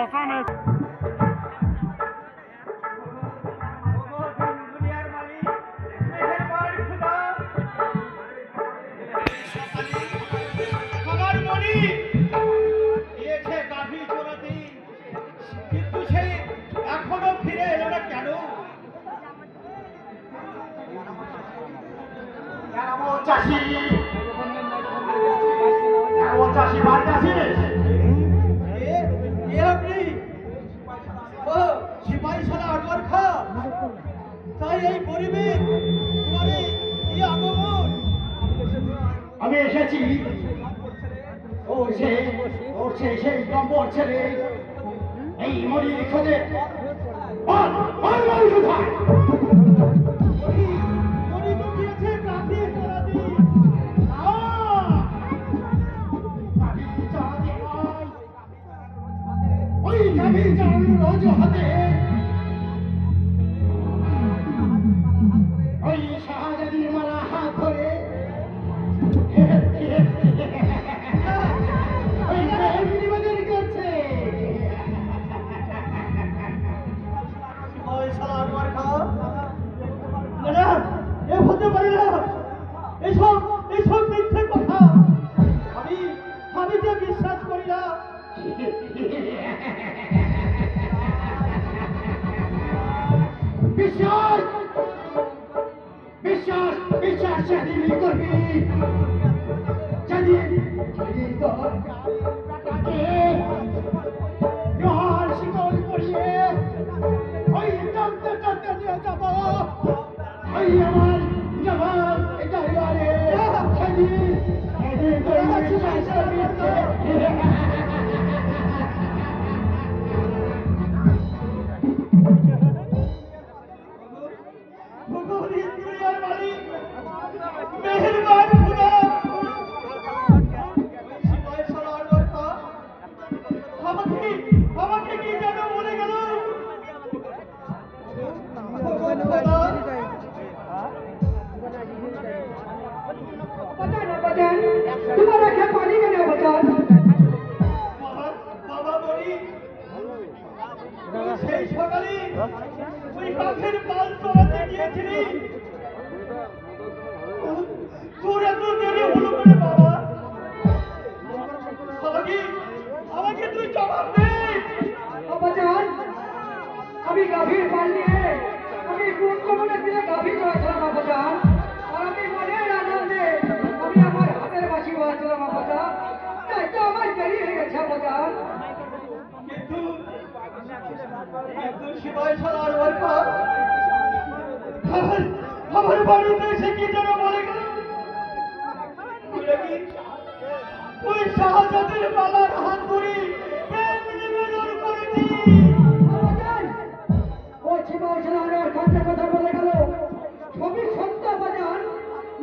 আমার মনি দিয়েছে গাভী চোরাতে, কিন্তু সে এখনো ফিরে এলো না কেন? চাষি বাড়িতে আসিস? আপনি ও সিপাহী সালা আটবার খা, তাই এই গরিবের তোমারে কি আগমন? আমি এসেছি সেই নম্বর ছেলে এই মরির খোঁজে। কোথায়? ওই গাভী চালানোর অজুহাতে ওই শাহজাদির মারা হাত ধরে ওই নিবেদন করছে। ওই শালা আনোয়ার খাঁ, না এ হতে পারে না, এসব মিথ্যে কথা আমি যে বিশ্বাস করি না। বিশ্বাস বিশ্বাস বিশ্বাস সেদিন করবি যেদিন তোর গ্রহণ শিকল করিয়ে ওই টানতে টানতে নিয়ে যাব ওই আমার জবান দরবারে। সেদিন বিশ্বাস করবি। আমাকে কি যেন বলে গেল? বাবা বলি সেই সকালে ওই কাঠের পাল চড়াতে গিয়েছিলি, তোর এত দেরি হলো করে বাবা? আমাকে তুই জবাব দে। আমি গাভীর পাল নিয়ে আমি কোন কমনে দিলে গাভী চড়াইছিলাম আপাচান, আর আমি মনের আনন্দে আমি আমার হাতের বাঁশি বাজাচ্ছিলাম আপাচান, তাই তো আমার দেরি হয়ে গেছে আপাচান। কিন্তু সিপাহী সালার ওয়ার্কা আমার বাড়িতে এসে কি যেন বলে গেল? ওই শাহজাদির মালার হাত ধরে প্রেম নিবেদন করেছি। ওই চিমাউসালার কাছে কথা বলে গেল, সবই সত্য বাজান।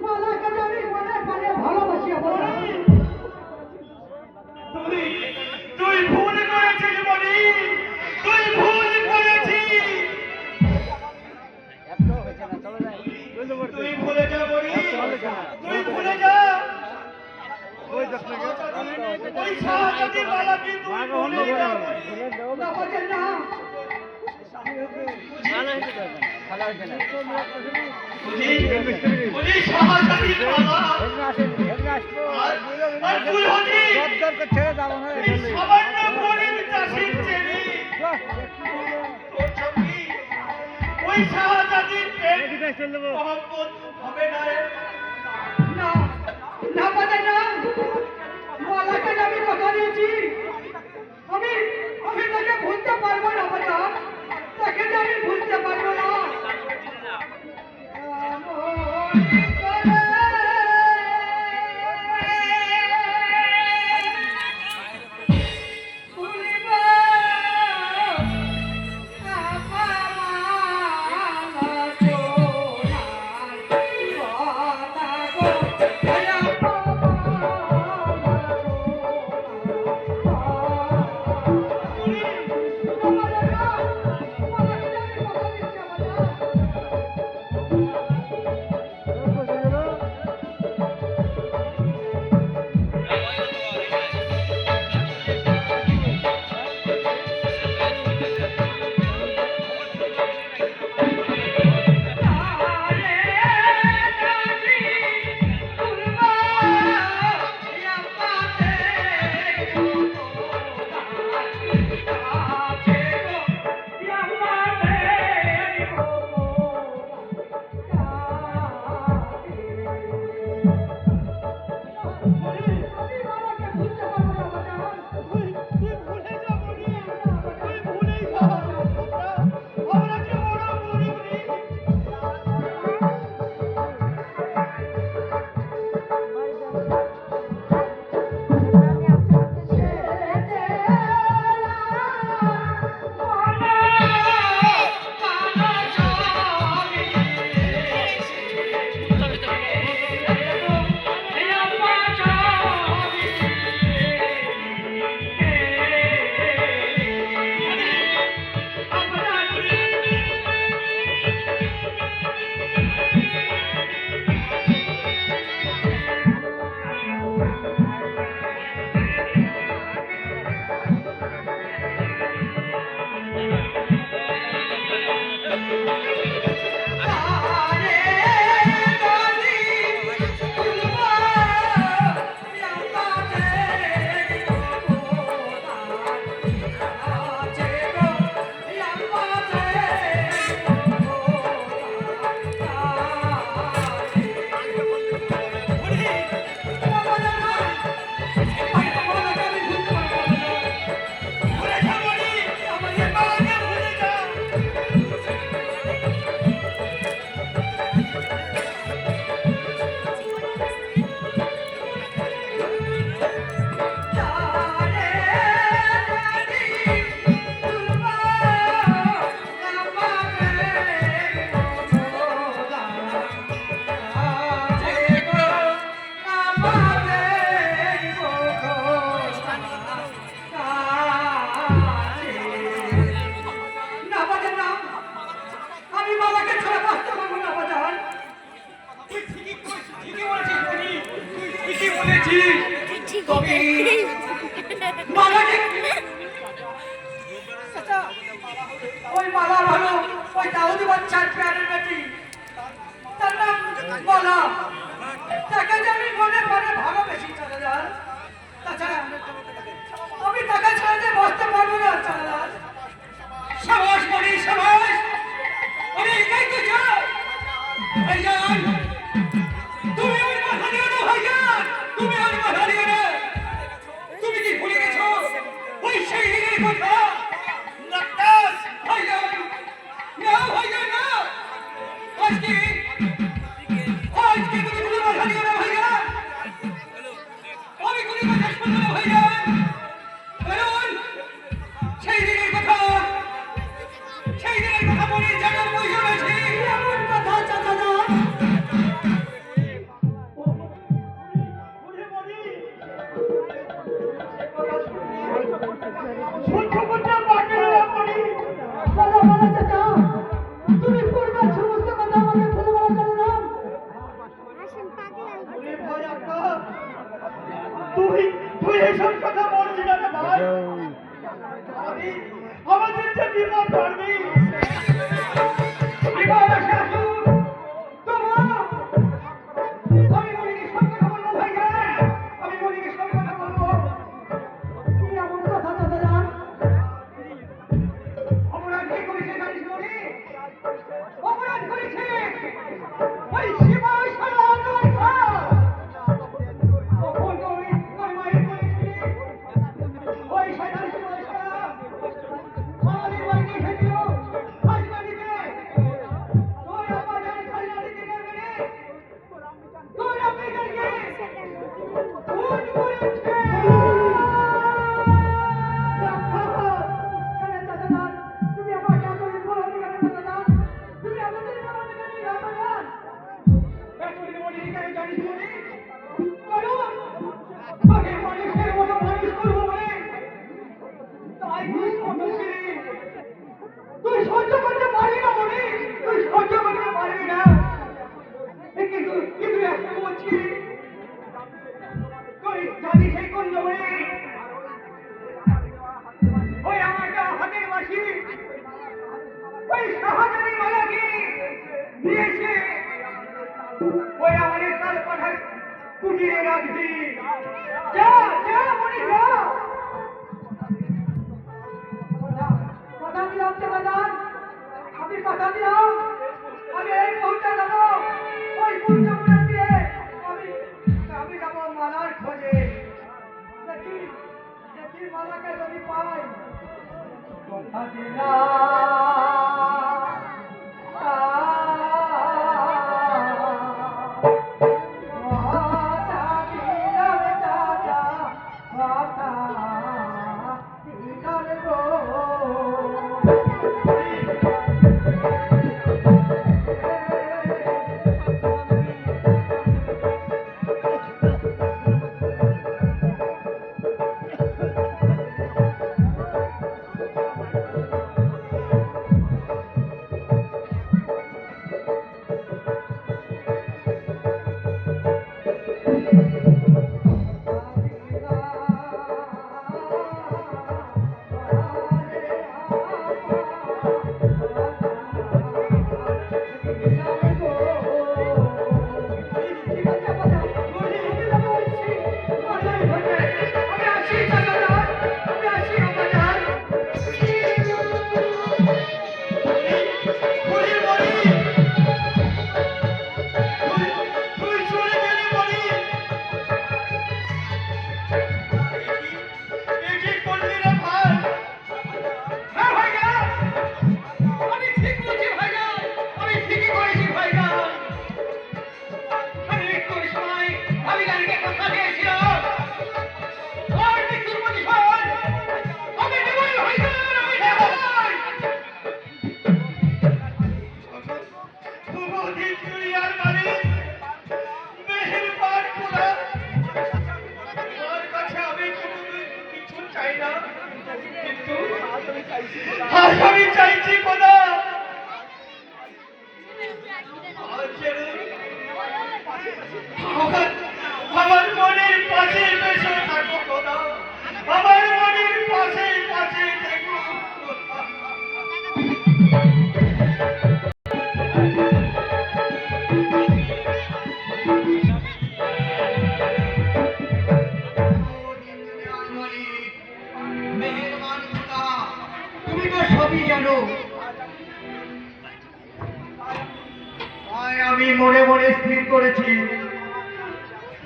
মালাকে যে আমি মনে প্রাণে ভালোবাসি আপাচান। তুই ভুল করেছিস বলি, তুই ভুল করেছিস। তুই ভুলে যা বলি, তুই ভুলে যা। ওই শাহজাদির মালাকে তুই ভুলে যা বলি। না ওই শাহজাদির মালা আর তুই হলি এই সামান্য গরিব চাষির ছেলে। তোর সঙ্গে ওই শাহজাদির প্রেম মহব্বত হবে না রে। না না বাজান না, মালাকে যে আমি কথা দিয়েছি আমি তাকে ভুলতে পারবো না বাজান, তাকে যে আমি ভুলতে পারবো না। মালাকে ওই মালা হলো ওই দাউদি বাচ্চার প্যারের বেটি, তার নাম মালা। তাকে যে আমি মনে মনে ভালোবেসি চালাদার, তাছাড়া আমি তাকে ছাড়া যে বসতে পারবো না চালাদার। সাবাস মনি, সাবাস মনি, এটাই তো চাই। ভাইজান তুমি আমার কথা দিও না, ভাইজান তুমি আমার কথা দিও না। তুমি কি ভুলে গেছো ওই সেই দিনের কথা? নাকাস ভাইজান, না ভাইজান না, আজকে তুমি কোনো কথা দিও না ভাইজান, আমি কোনো কথা শুনবো না ভাইজান। কারণ সেই দিনের কথা মনে জানার প্রয়োজন আছে। এমন কথা চাচাদা তুমি পূর্বের সমস্ত কথা আমাকে খুলে বলা চলো না। তুই এসব কথা বলছি না রে ভাই। আমাদের যে বিপদ পারবি বিপদ আসে আসুক, তবু আমি মনিকে সব কথা বলবো ভাইজান, আমি মনিকে সব কথা বলবো। কি এমন কথা চাচাদা? অপরাধ কে করেছে জানিস মনি? অপরাধ করেছে ওই শিবাই সারা অন্ধকার। তখন তুই তোর মায়ের করেছিলি ওই শয়তান শিবাই সারা আমাদের বাড়িতে এসেছিল খাজনা দিতে। তোর আব্বা জানে খাজনা দিতে পারবে না, তোর আব্বাকে খুন করেছে। তুমি আমাকে এতদিন বলোনি কেন চাচাদা? তুমি এতদিন বলোনি কেন চাচাদা? এতদিন বলিনি কেন জানিস মনি? কারণ তোকে মানুষের মতো মানুষ করবো বলে, তাই তুই ছোট ছিলি, তুই সহ্য করতে পারবি না মনি, তুই সহ্য করতে পারবি না। কিন্তু কিন্তু এখন বলছি তুই জানিস এই কোন জমি ওই আমার হাতের বাসি ওই শাহজাহানি মালাকে দিয়েছে, ওই আমাদের কাল পাঠায় কুটিরে রাখবি। যা যা মনি যা। কথা দিলাম চাচাদা, আমি কথা দিলাম, আমি এই মুহূর্তে যাবো ওই কুঞ্জমুড়ার তীরে, আমি যাবো মালার খোঁজে। দেখি দেখি মালাকে যদি পাই। কথা আমি চাইছি খোদা আমার মনের পাশে বসে থাকো খোদা, আমার মেহেরবান খোদা, তুমি তো সবই জানো। তাই আমি মনে মনে স্থির করেছি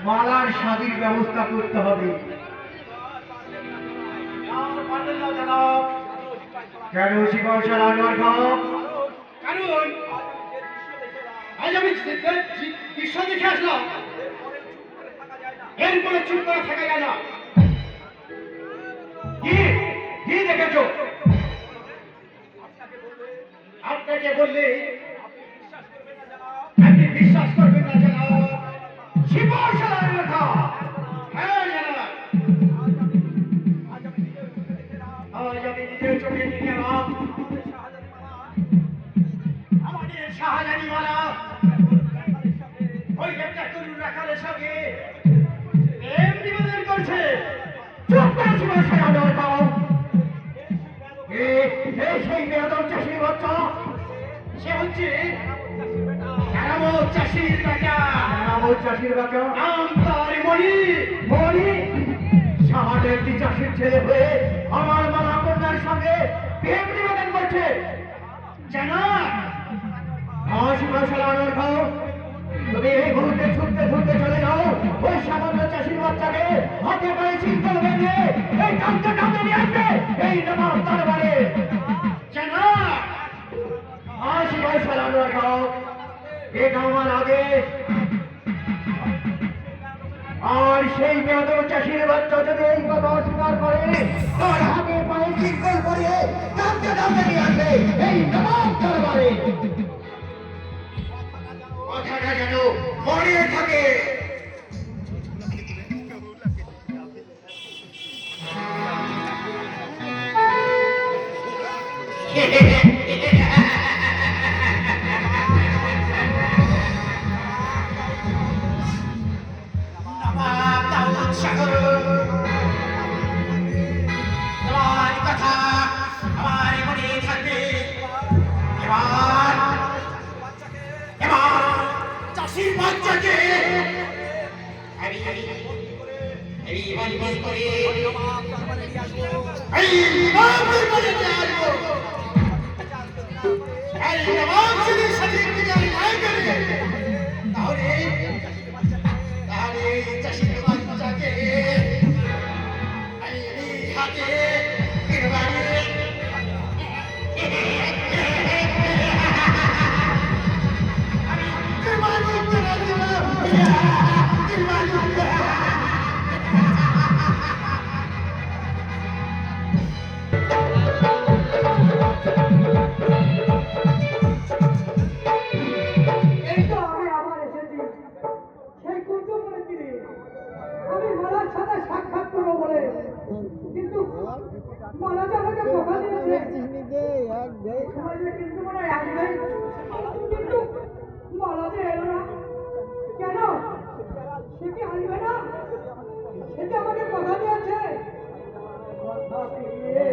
মালার শাদির ব্যবস্থা করতে হবে। কেন শিবাশাল আনোয়ার খাঁ? কারণ আজ আমি দৃশ্য দেখে আসলাম, এরপরে চুপ করে থাকা যায় না। কি কি দেখেছো? আপনাকে বললে আপনি বিশ্বাস করবেন না জানাব। শিবাশাল আনোয়ার খাঁ, হ্যাঁ জানাব, আজ আমি নিজের চোখে দেখে এলাম আমাদের শাহজানি মালা ওই একটা তরুণ রাখালের সঙ্গে প্রেম নিবেদন করছে। চুপ করে শিবাশাল আনোয়ার খাঁ। এই সেই বেয়াদব চাষির বাচ্চা, সে হচ্ছে মেরামত চাষির বেটা, আমার চাষির বাচ্চা নাম তার মণি। বলি সাহায্য একটি চাষির ছেলে হয়ে আমার মালা কন্যার সঙ্গে প্রেম নিবেদন করছে। জানাব, শিবাশাল আনোয়ার খাঁ, তুমি এই মুহূর্তে ছুটতে ছুটতে চলে যাও, ওই সামান্য চাষির বাচ্চাকে হাতে পায়ে চিন্তা বেঁধে এই কামটা কামে নিয়ে আসবে এই নবাব দরবারে। জানাব, শিবাশাল আনোয়ার খাঁ, এটা আমার আদেশ। আর সেই বেয়াদব চাষির বাচ্চা যদি এই কথা অস্বীকার করে তার হাতে পায়ে চিন্তা করে কামটা কামে নিয়ে আসবে এই নবাব দরবারে। কথাটা যেন মনে থাকে। নবাব দাউদ সাগর, তোমার কথা আমার মনে থাকবে। এবার এবার চাষির বাচ্চাকে আমি বন্দি করে নবাবের বাড়ি নিয়ে আসবো। আর নবাব যদি সঠিক বিচার না করে তাহলে এই চাষির বাচ্চাকে আমি হাতে এই তো আমি আবার এসেছি সেই কুঞ্জপুরে তীরে। আমি মালার সাথে সাক্ষাৎ করবো বলে, কিন্তু মালা যে আমাকে কথা দিয়েছে সময় যে কিন্তু মনে হয় আসবে, কিন্তু মালা যে এলো না কেন? সে কি আসবে না? সে যে আমাকে কথা দিয়েছে। কথা দিয়ে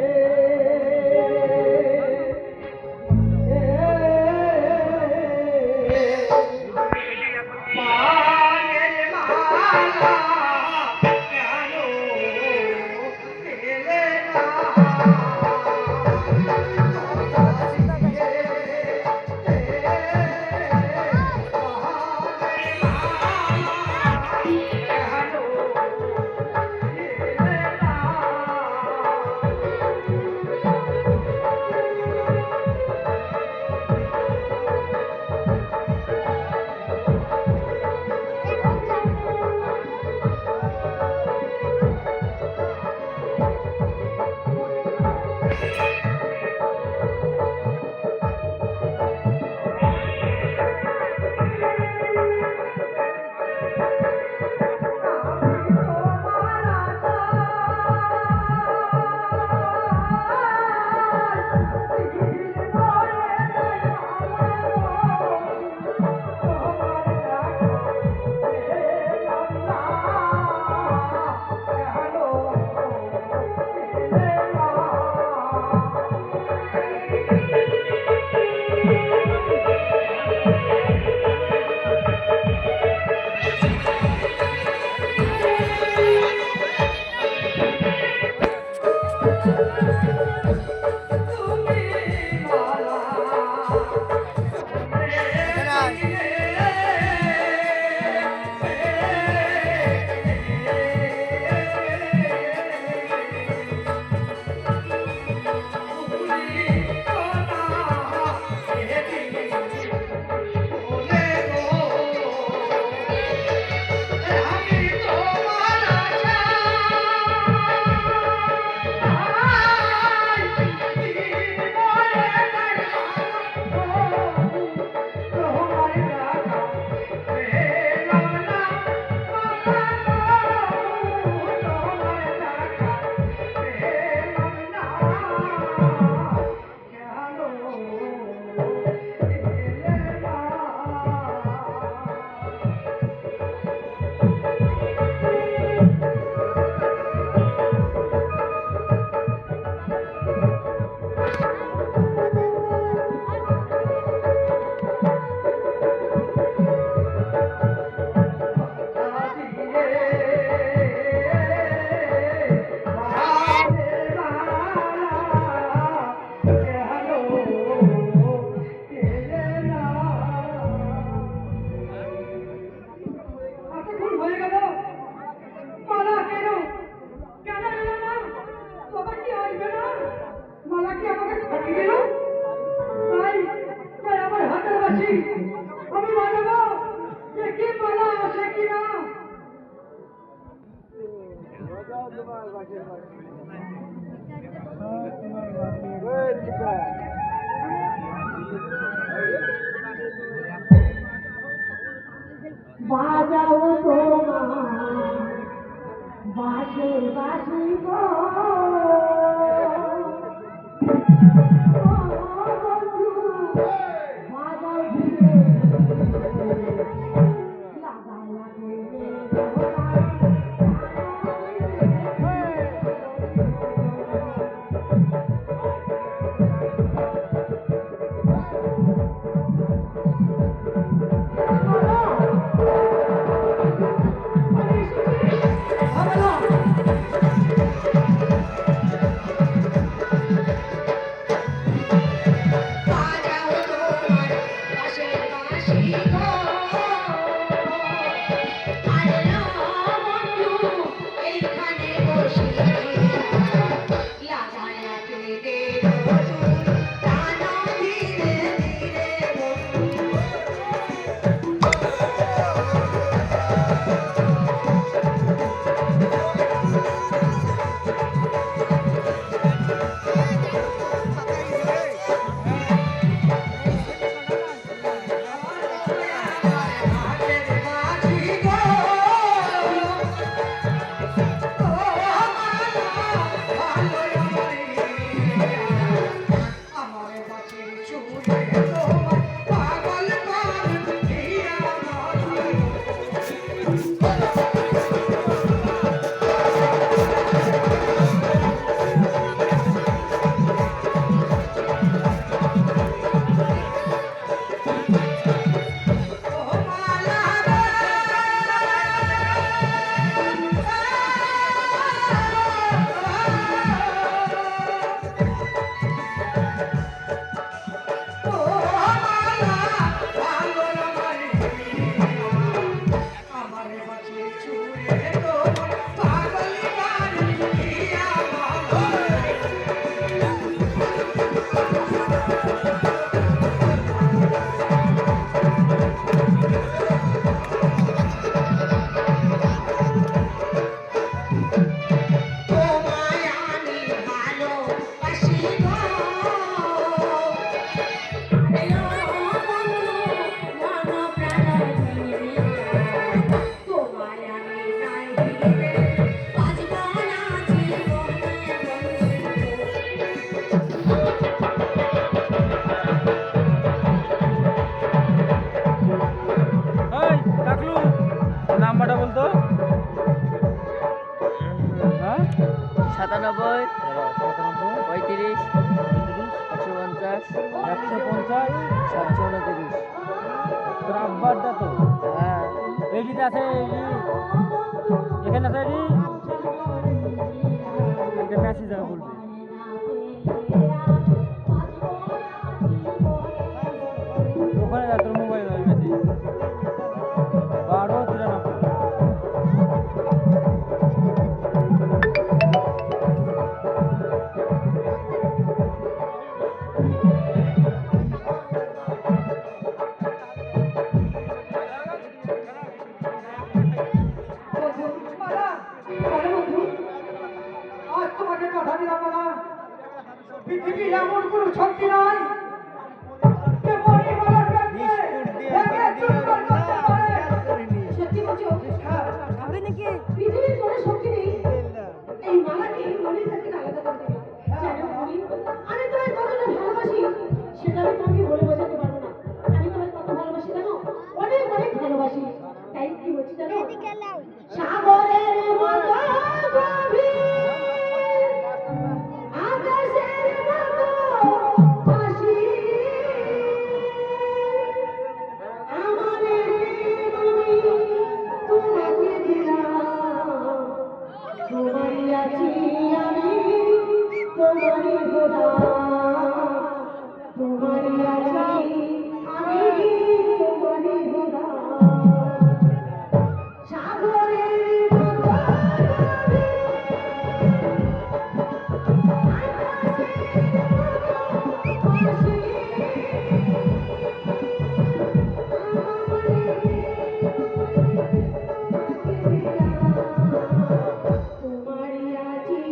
এতক্ষণ হয়ে গেল, মালা কেন কেন এলো না? সবাই কি আসবে না? মালা কি আমাকে ফাটিয়ে দিল? তাই তাই আমার হাতের বাসি আমি বাজাবো, দেখি মালা আসে কিনা। বাজাও তোমার বাঁশির বাঁশি গো, বাজাও ধীরে লাগাই লাগে নাম্বারটা বলতো। 97 35 150 150 729। তোর আব্বারটা তো হ্যাঁ এডিতে আছে, এখানে আছে এডি। এটা মেসেজ আর বলবে ওখানে যা তোর মোবাইল ওই মেসেজ 1293 আজ তোমাকে কথা দিলাম না পৃথিবীর এমন কোনো শক্তি নাই যে পরিবারের ব্যক্তি ভেঙে চুরমার করতে পারে। সত্যি বলছো হবে নাকি পৃথিবীর কোনো শক্তি নেই এই মালাকে মনের কাছে আলাদা করে দিল জানো মনি আমি তোমায় কতটা ভালোবাসি সেটা আমি তোমাকে বলে বোঝাতে পারবো না আমি তোমায় কত ভালোবাসি জানো অনেক অনেক ভালোবাসি তাই কি বলছি জানো সাগরের মতো গভীর আকাশের মতো অসীম আমার প্রেম আমি তোমাকে দিলাম তোমারই আছি আমি তোমারই গোলাম তোমারই আছি আমি তোমারই গোলাম সাগরের মতো তোমারই আছি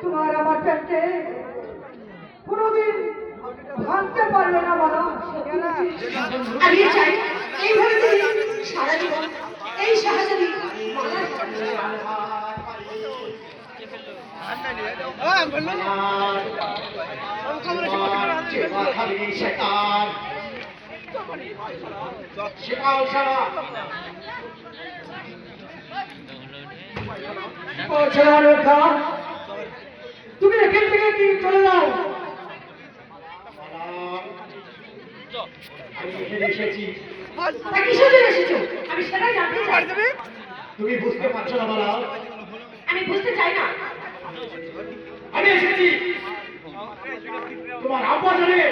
তোমার আমার প্যান্টে কোনোদিন ভাঙতে পারবে না বলো। আমি চাই এইভাবে তুমি সারা জীবন এই সাহায্যে মালার তুমি এখান থেকে কি চলে যাও। আমি এখানে এসেছি, তা কিসের জন্য এসেছো আমি সেটাই জানতে চাই। তুমি বুঝতে পারছো না বালা? আমি বুঝতে চাই না। আমি এসেছি তোমার আব্বা জানে,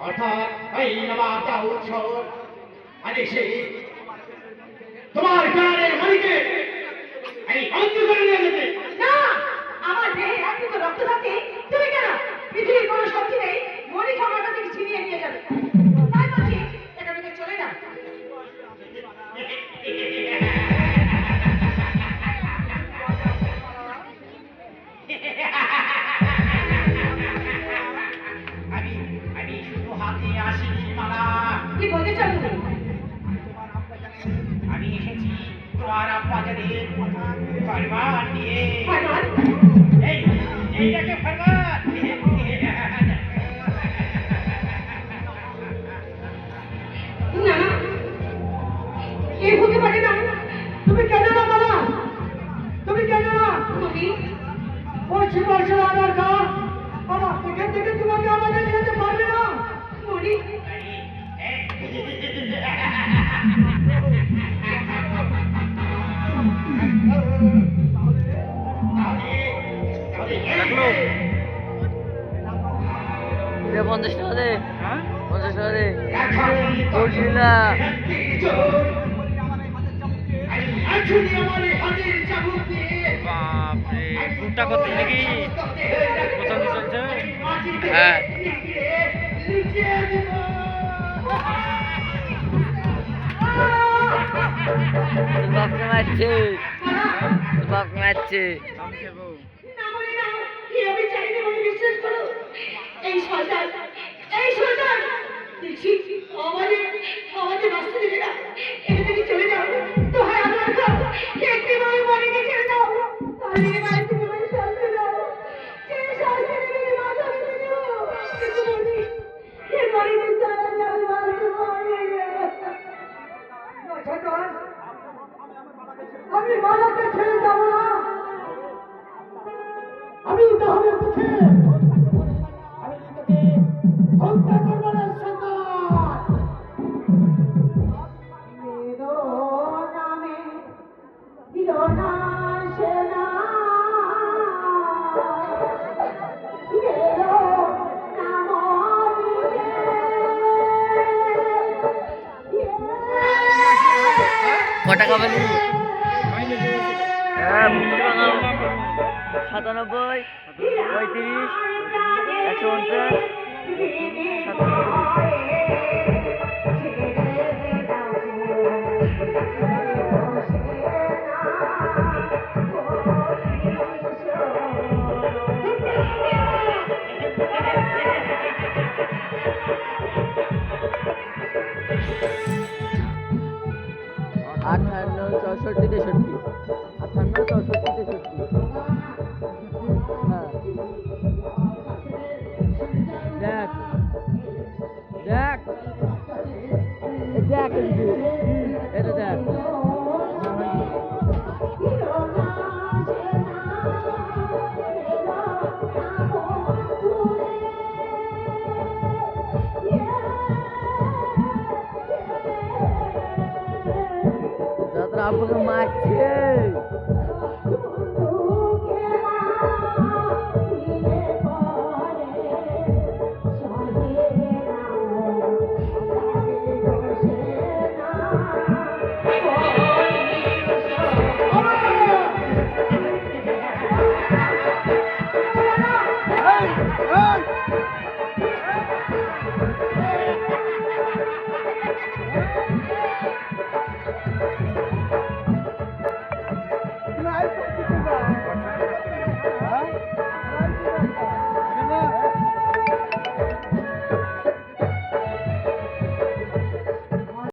অর্থাৎ এই নবাব দাউদ শহর। আমি এসে তোমার প্রাণের মালিকে এই বন্ধ করে নিয়ে যেতে। না, আমার দেহে এক কিন্তু রক্ত থাকে, তুমি কেন পৃথিবীর কোনো শক্তি নেই মনিকে আমার কাছে ছিনিয়ে নিয়ে যাবে। তাই বলছি এটা থেকে চলে যাও। আমি আমি শুধু হাতে আসিনি মালা, কি বলতে চাও তুমি? আমি এসেছি তোমার আব্বা জানে ফরমান নিয়ে। ফরমান? এই এইটাকে ফরমান। না না, এ হতে পারে না। তুমি কেন না বলা, তুমি কেন না? তুমি বলছি আমার গা বাবা, এখান থেকে তোমাকে আমাকে নিয়ে যেতে পারবে না। মনি দেখলো 50 টাকা দে, হ্যাঁ 50 টাকা দে। বলছি না বাপরে টুকটা করতে নাকি প্রথম কি চলছে হ্যাঁ তোর বাপকে মারছে, তোর বাপকে মারছে। না মনে না, কি আমি চাইলে মনে বিশ্বাস করো। এই শয়তান দেখছি আমাদের বাঁচতে দেবে না। এটা থেকে চলে যাও, তো হয় আমার খাও একটি ভাবে মনে ছেড়ে দাও। তাহলে এই বাড়ি থেকে মানে শাস্তি দাও, যে শাস্তি দেবে মাথা বেঁধে দেবো। কিন্তু বলি এর বাড়িতে চালা যাবে বাড়িতে আমি বাবাকে ছেড়ে যাব না। আমি তাহলে তোকে হত্যা করবো না সন্তান। মেরো নামে দিল না সেনা, মেরো নাম ক টাকা পেলি? 97, 35, 149, 58, 64, 63, 58, 64, 63। হ্যাঁ